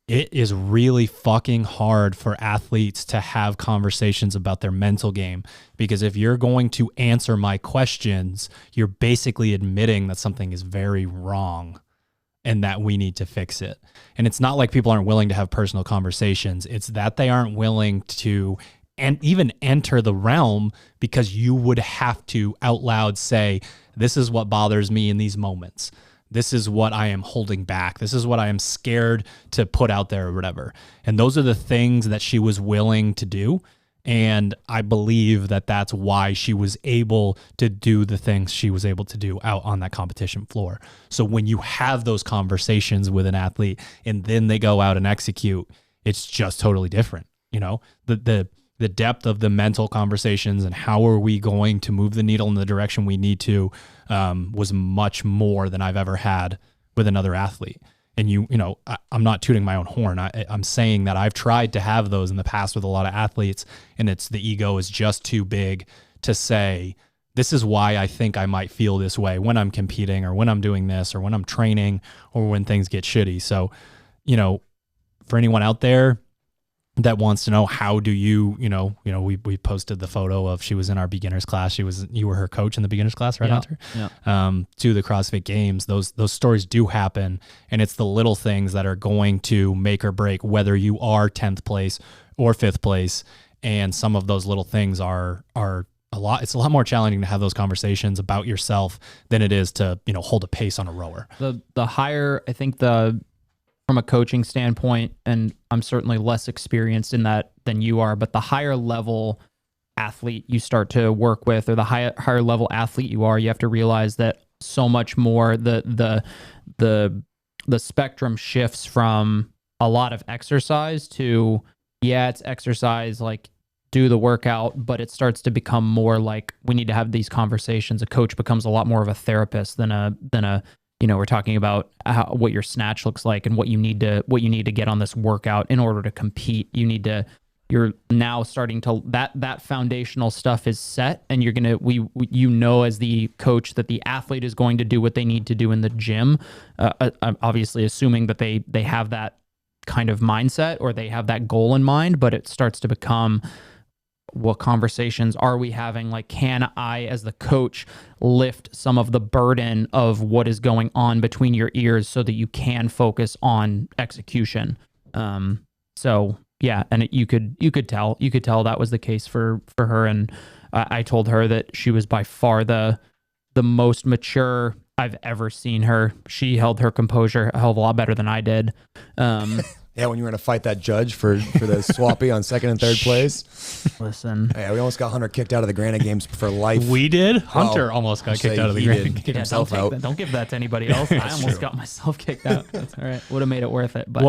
It is really fucking hard for athletes to have conversations about their mental game, because if you're going to answer my questions, you're basically admitting that something is very wrong and that we need to fix it. And it's not like people aren't willing to have personal conversations. It's that they aren't willing to and even enter the realm, because you would have to out loud say, this is what bothers me in these moments. This is what I am holding back. This is what I am scared to put out there or whatever. And those are the things that she was willing to do. And I believe that that's why she was able to do the things she was able to do out on that competition floor. So when you have those conversations with an athlete and then they go out and execute, it's just totally different. You know, the depth of the mental conversations and how are we going to move the needle in the direction we need to was much more than I've ever had with another athlete. And you know, I'm not tooting my own horn. I'm saying that I've tried to have those in the past with a lot of athletes, and it's the ego is just too big to say, this is why I think I might feel this way when I'm competing or when I'm doing this or when I'm training or when things get shitty. So, you know, for anyone out there that wants to know, how do you we posted the photo of, she was in our beginners class. You were her coach in the beginners class, right, Hunter? Yeah. To the CrossFit Games. Those stories do happen, and it's the little things that are going to make or break whether you are 10th place or 5th place. And some of those little things are it's a lot more challenging to have those conversations about yourself than it is to, you know, hold a pace on a rower. The higher, I think from a coaching standpoint, and I'm certainly less experienced in that than you are, but the higher level athlete you start to work with, or the higher level athlete you are, you have to realize that so much more the spectrum shifts from a lot of exercise to, yeah, it's exercise, like do the workout, but it starts to become more like we need to have these conversations. A coach becomes a lot more of a therapist than a you know, we're talking about what your snatch looks like and what you need to get on this workout in order to compete. You're now starting to, that foundational stuff is set, and you're going to, you know, as the coach, that the athlete is going to do what they need to do in the gym. I'm obviously assuming that they have that kind of mindset or they have that goal in mind, but it starts to become, what conversations are we having? Like, can I, as the coach, lift some of the burden of what is going on between your ears so that you can focus on execution? So yeah, and you could tell that was the case for her. And I told her that she was by far the most mature I've ever seen her. She held her composure a hell of a lot better than I did. Yeah, when you were going to fight that judge for the swappy on second and third place. Listen. Yeah, we almost got Hunter kicked out of the Granite Games for life. We did? Hunter almost got kicked out of the Granite Games. Himself out. Don't give that to anybody else. I almost got myself kicked out. That's all right. Would have made it worth it. But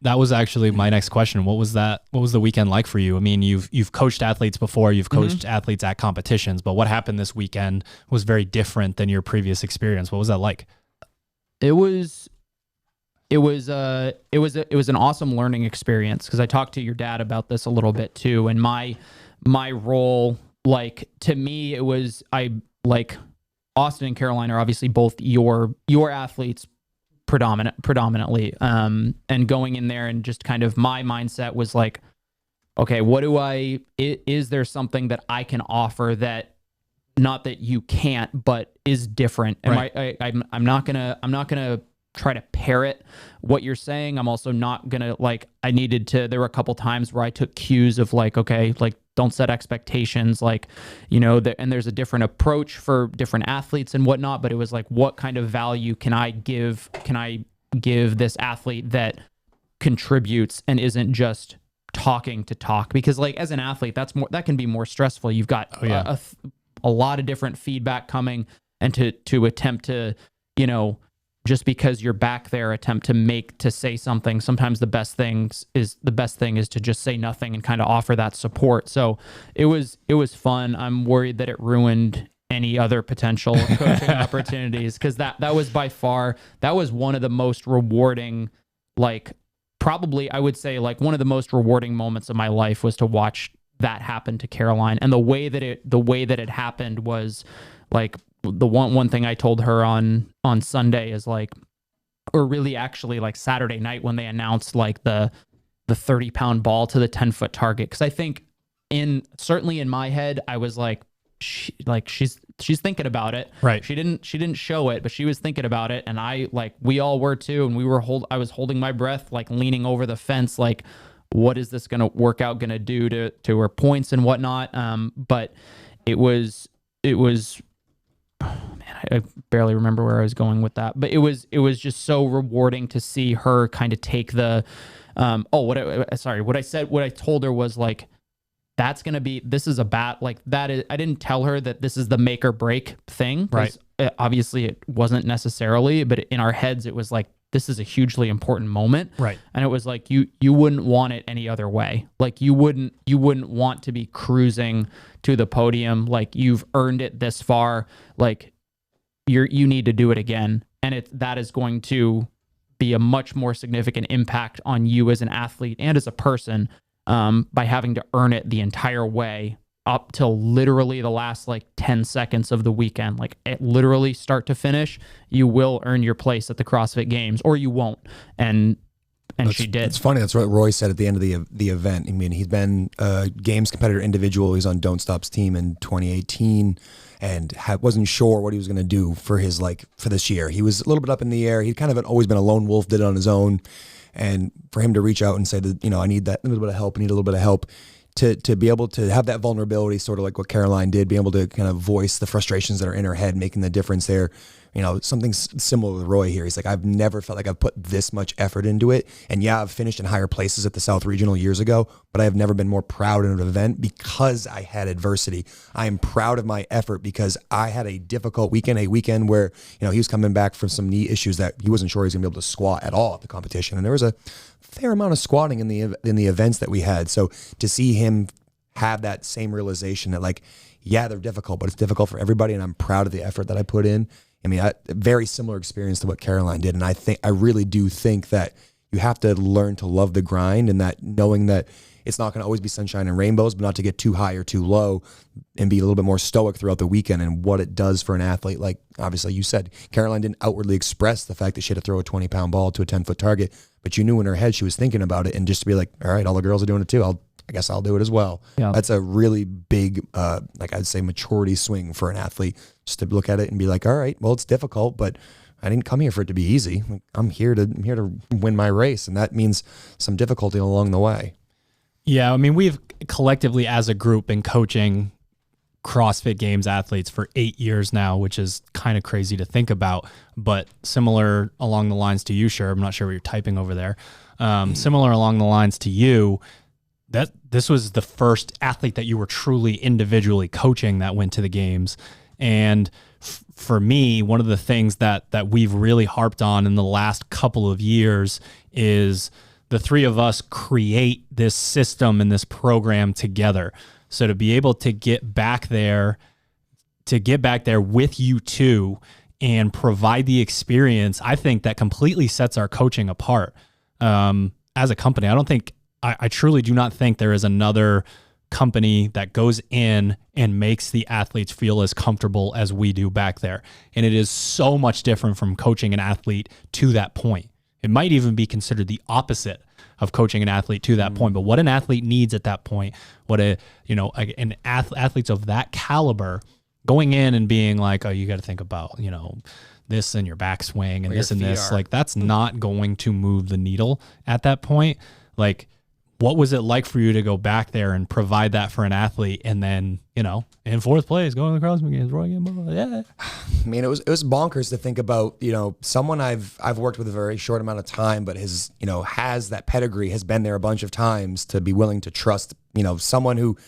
that was actually my next question. What was the weekend like for you? I mean, you've coached athletes before, you've coached athletes at competitions, but what happened this weekend was very different than your previous experience. What was that like? It was it was an awesome learning experience, because I talked to your dad about this a little bit too. And my role, like, to me, it was, Austin and Caroline are obviously both your athletes predominantly. And going in there and just kind of my mindset was like, okay, is there something that I can offer that, not that you can't, but is different? And right. I'm not gonna try to parrot what you're saying. I'm also not gonna, like, there were a couple times where I took cues of like, okay, like, don't set expectations, like, and there's a different approach for different athletes and whatnot, but it was like, what kind of value can I give this athlete that contributes and isn't just talking to talk? Because, like, as an athlete, that can be more stressful. You've got a lot of different feedback coming, and to attempt to, just because you're back there, attempt to say something. Sometimes the best thing is to just say nothing and kind of offer that support. So it was fun. I'm worried that it ruined any other potential coaching opportunities, because that was by far, that was one of the most rewarding, like, probably I would say, like, one of the most rewarding moments of my life was to watch that happen to Caroline. And the way that it happened was, like, the one thing I told her on Sunday is, like, or really actually, like, Saturday night when they announced, like, the 30-pound ball to the 10-foot target. Because I think certainly in my head, I was like, she's thinking about it. Right. She didn't show it, but she was thinking about it. And we all were too. And I was holding my breath, like, leaning over the fence, like, what is this workout going to do to her points and whatnot? But it was, I barely remember where I was going with that, but it was just so rewarding to see her kind of take the, what I told her was, like, this is a bat, like, that is, I didn't tell her that this is the make or break thing. Right. Obviously it wasn't necessarily, but in our heads, it was like, this is a hugely important moment. Right. And it was like, you wouldn't want it any other way. Like, you wouldn't want to be cruising to the podium. Like, you've earned it this far. Like, you need to do it again. And that is going to be a much more significant impact on you as an athlete and as a person, by having to earn it the entire way up till literally the last, like, 10 seconds of the weekend. Like, it literally start to finish, you will earn your place at the CrossFit Games, or you won't. And she did. It's funny. That's what Roy said at the end of the event. I mean, he's been a Games competitor individual. He's on Don't Stop's team in 2018 and wasn't sure what he was going to do for this year. He was a little bit up in the air. He'd kind of always been a lone wolf, did it on his own. And for him to reach out and say that, I need that little bit of help, to be able to have that vulnerability, sort of like what Caroline did, be able to kind of voice the frustrations that are in her head, making the difference there. Something similar with Roy here. He's like, I've never felt like I've put this much effort into it. And yeah, I've finished in higher places at the South Regional years ago, but I have never been more proud in an event because I had adversity. I am proud of my effort because I had a difficult weekend, a weekend where, he was coming back from some knee issues that he wasn't sure he was gonna be able to squat at all at the competition. And there was a fair amount of squatting in the events that we had. So to see him have that same realization that, like, yeah, they're difficult, but it's difficult for everybody. And I'm proud of the effort that I put in. I mean, very similar experience to what Caroline did. And I really do think that you have to learn to love the grind, and that knowing that it's not going to always be sunshine and rainbows, but not to get too high or too low, and be a little bit more stoic throughout the weekend and what it does for an athlete. Like, obviously you said, Caroline didn't outwardly express the fact that she had to throw a 20-pound ball to a 10-foot target, but you knew in her head she was thinking about it. And just to be like, all right, all the girls are doing it too, I guess I'll do it as well. Yeah. That's a really big, I'd say, maturity swing for an athlete, just to look at it and be like, all right, well, it's difficult, but I didn't come here for it to be easy. I'm here to win my race. And that means some difficulty along the way. Yeah. I mean, we've collectively as a group been coaching CrossFit Games athletes for 8 years now, which is kind of crazy to think about, but similar along the lines to you, Sherb. I'm not sure what you're typing over there. Similar along the lines to you, that this was the first athlete that you were truly individually coaching that went to the games. And for me, one of the things that we've really harped on in the last couple of years is the three of us create this system and this program together. So to be able to get back there with you two and provide the experience, I think that completely sets our coaching apart. As a company, I truly do not think there is another company that goes in and makes the athletes feel as comfortable as we do back there. And it is so much different from coaching an athlete to that point. It might even be considered the opposite of coaching an athlete to that point. But what an athlete needs at that point, athletes of that caliber going in and being like, oh, you got to think about, this and your backswing and this and this, like that's not going to move the needle at that point. Like, what was it like for you to go back there and provide that for an athlete, and then in fourth place going to the CrossFit Games, Roy Gamboa? Yeah, I mean, it was bonkers to think about. Someone I've worked with a very short amount of time, but has that pedigree, has been there a bunch of times, to be willing to trust someone who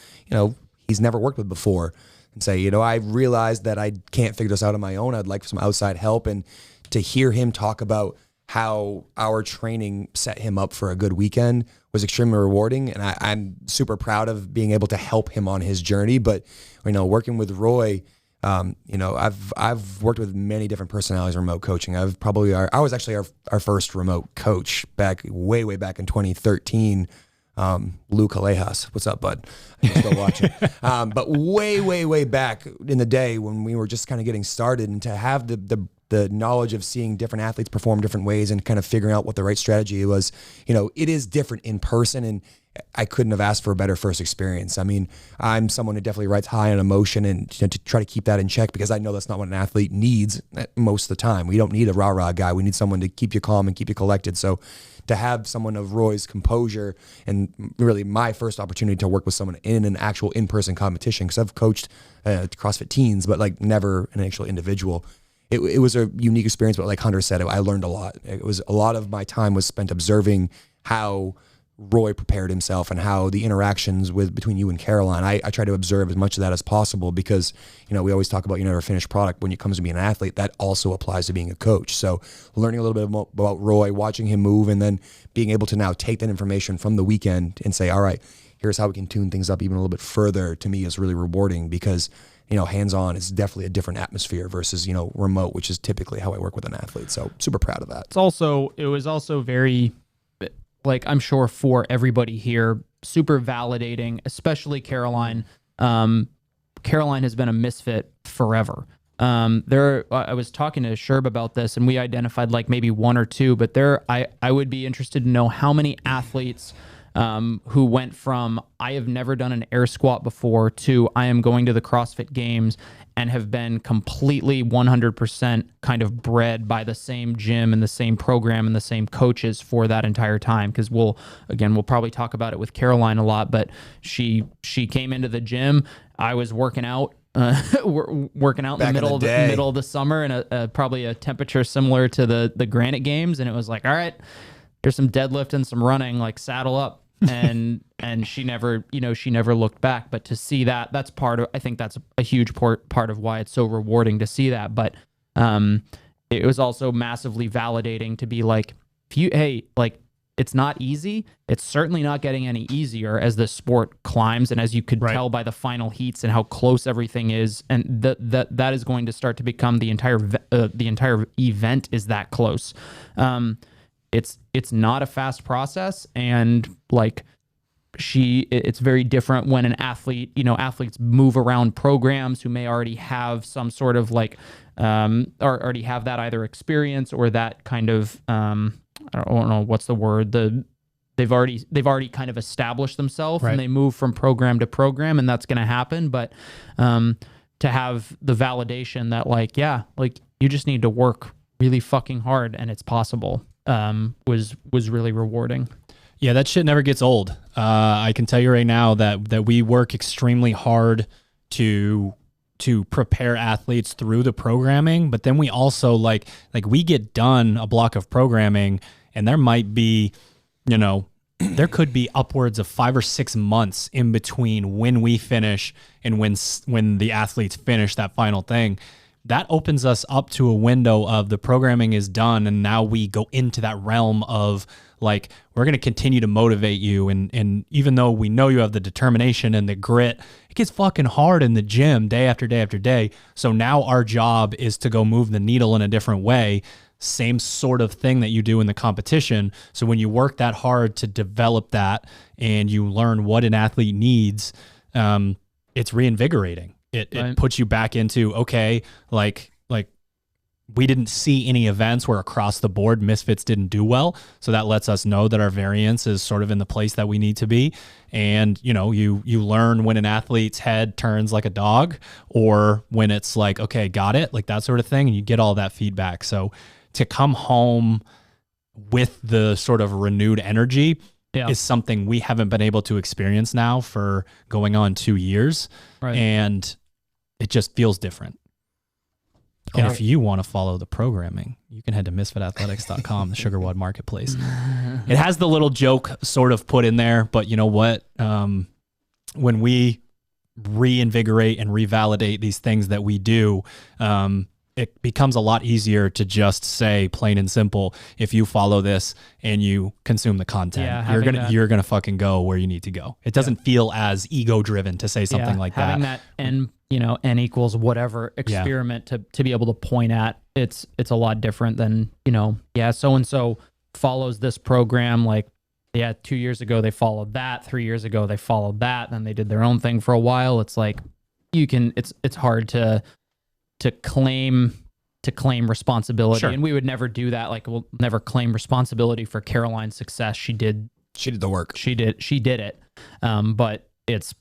he's never worked with before, and say, I realized that I can't figure this out on my own. I'd like some outside help, and to hear him talk about how our training set him up for a good weekend was extremely rewarding. And I'm super proud of being able to help him on his journey. But, working with Roy, I've worked with many different personalities remote coaching. I was actually our first remote coach way back in 2013. Luke Alejas, what's up, bud? I'm still watching. But way back in the day when we were just kind of getting started, and to have the knowledge of seeing different athletes perform different ways and kind of figuring out what the right strategy was, it is different in person, and I couldn't have asked for a better first experience. I mean, I'm someone who definitely rides high on emotion, and to try to keep that in check, because I know that's not what an athlete needs most of the time. We don't need a rah-rah guy. We need someone to keep you calm and keep you collected. So to have someone of Roy's composure, and really my first opportunity to work with someone in an actual in-person competition, because I've coached CrossFit teens, but like never an actual individual. It was a unique experience, but like Hunter said, I learned a lot. It was a lot of my time was spent observing how Roy prepared himself and how the interactions between you and Caroline. I try to observe as much of that as possible, because we always talk about a finished product when it comes to being an athlete. That also applies to being a coach. So learning a little bit about Roy, watching him move, and then being able to now take that information from the weekend and say, all right, here's how we can tune things up even a little bit further, to me is really rewarding, because hands-on is definitely a different atmosphere versus, remote, which is typically how I work with an athlete. So super proud of that. It was also very, like, I'm sure for everybody here, super validating, especially Caroline. Caroline has been a misfit forever. I was talking to Sherb about this, and we identified like maybe one or two, but I would be interested to know how many athletes who went from, I have never done an air squat before, to I am going to the CrossFit Games, and have been completely 100% kind of bred by the same gym and the same program and the same coaches for that entire time. Because we'll probably talk about it with Caroline a lot, but she came into the gym. I was working out. Working out in the middle of the summer, and probably a temperature similar to the Granite Games, and it was like, all right, there's some deadlift and some running, like saddle up. and she never looked back. But to see that's I think that's a huge part of why it's so rewarding to see that. But it was also massively validating to be like, it's not easy. It's certainly not getting any easier as the sport climbs, and as you could tell by the final heats and how close everything is, and that is going to start to become the entire event is that close. It's not a fast process, and like it's very different when an athlete, athletes move around programs who may already have some sort of like or already have that either experience or that kind of I don't know what's the word, they've already kind of established themselves, and they move from program to program, and that's going to happen. But to have the validation that like you just need to work really fucking hard and it's possible was really rewarding. Yeah, that shit never gets old. I can tell you right now that we work extremely hard to prepare athletes through the programming, but then we also like we get done a block of programming, and there might be, there could be upwards of 5 or 6 months in between when we finish and when the athletes finish that final thing. That opens us up to a window of the programming is done, and now we go into that realm of Like, we're going to continue to motivate you. And even though we know you have the determination and the grit, it gets fucking hard in the gym day after day after day. So now our job is to go move the needle in a different way. Same sort of thing that you do in the competition. So when you work that hard to develop that and you learn what an athlete needs, it's reinvigorating. It puts you back into, okay, like we didn't see any events where across the board Misfits didn't do well. So that lets us know that our variance is sort of in the place that we need to be. And, you know, you learn when an athlete's head turns like a dog, or when it's like, okay, got it, like that sort of thing. And you get all that feedback. So to come home with the sort of renewed energy is something we haven't been able to experience now for going on 2 years. Right. And it just feels different. And if you want to follow the programming, you can head to misfitathletics.com, the SugarWOD marketplace. It has the little joke sort of put in there, but you know what? When we reinvigorate and revalidate these things that we do, it becomes a lot easier to just say, plain and simple, if you follow this and you consume the content, you're gonna fucking go where you need to go. It doesn't feel as ego driven to say something like having that N equals whatever experiment to be able to point at, it's a lot different than, so-and-so follows this program. Like, 2 years ago they followed that, 3 years ago they followed that, then they did their own thing for a while. It's like, it's hard to claim responsibility. Sure. And we would never do that. Like, we'll never claim responsibility for Caroline's success. She did the work. She did it. But it's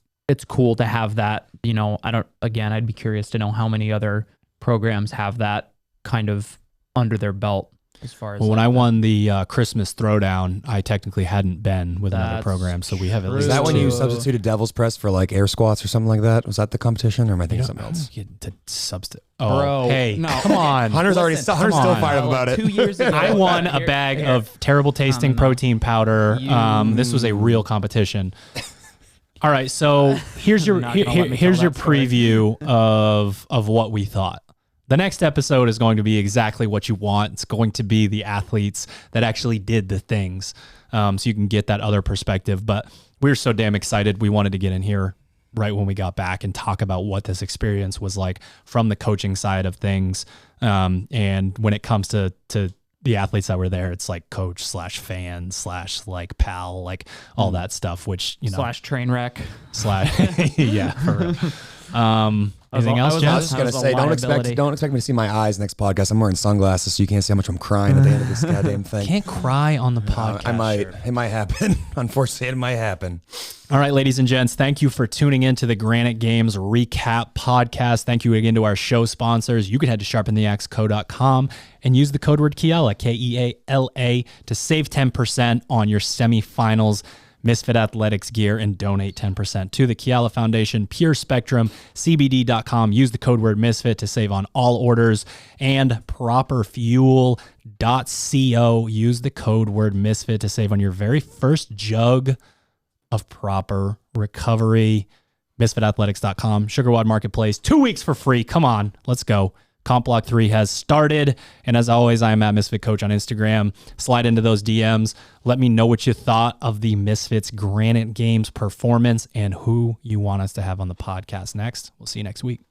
cool to have that, I'd be curious to know how many other programs have that kind of under their belt. As far as when I won the Christmas Throwdown, I technically hadn't been with another program, so we have at least. Is that when you substituted devil's press for like air squats or something like that? Was that the competition, or am I thinking something else? Bro, hey, no. Come on! Hunter's still fired up about it. 2 years ago, I won a bag of terrible tasting protein powder. This was a real competition. All right, so here's your preview of what we thought. The next episode is going to be exactly what you want. It's going to be the athletes that actually did the things, so you can get that other perspective. But we were so damn excited. We wanted to get in here right when we got back and talk about what this experience was like from the coaching side of things. And when it comes to the athletes that were there, it's like coach / fan / like pal, like all that stuff, which, / train wreck / yeah. For real. Anything else, Jen? I was just going to say, don't expect me to see my eyes next podcast. I'm wearing sunglasses, so you can't see how much I'm crying at the end of this goddamn thing. Can't cry on the podcast. I might. It might happen. Unfortunately, it might happen. All right, ladies and gents, thank you for tuning in to the Granite Games Recap Podcast. Thank you again to our show sponsors. You can head to sharpentheaxeco.com and use the code word Keala, Keala, to save 10% on your semifinals Misfit Athletics gear and donate 10% to the Keala Foundation, Pure Spectrum, CBD.com. Use the code word Misfit to save on all orders, and properfuel.co. Use the code word Misfit to save on your very first jug of proper recovery. MisfitAthletics.com, SugarWOD Marketplace, 2 weeks for free. Come on, let's go. Comp Block 3 has started. And as always, I am at Misfit Coach on Instagram. Slide into those DMs. Let me know what you thought of the Misfits Granite Games performance and who you want us to have on the podcast next. We'll see you next week.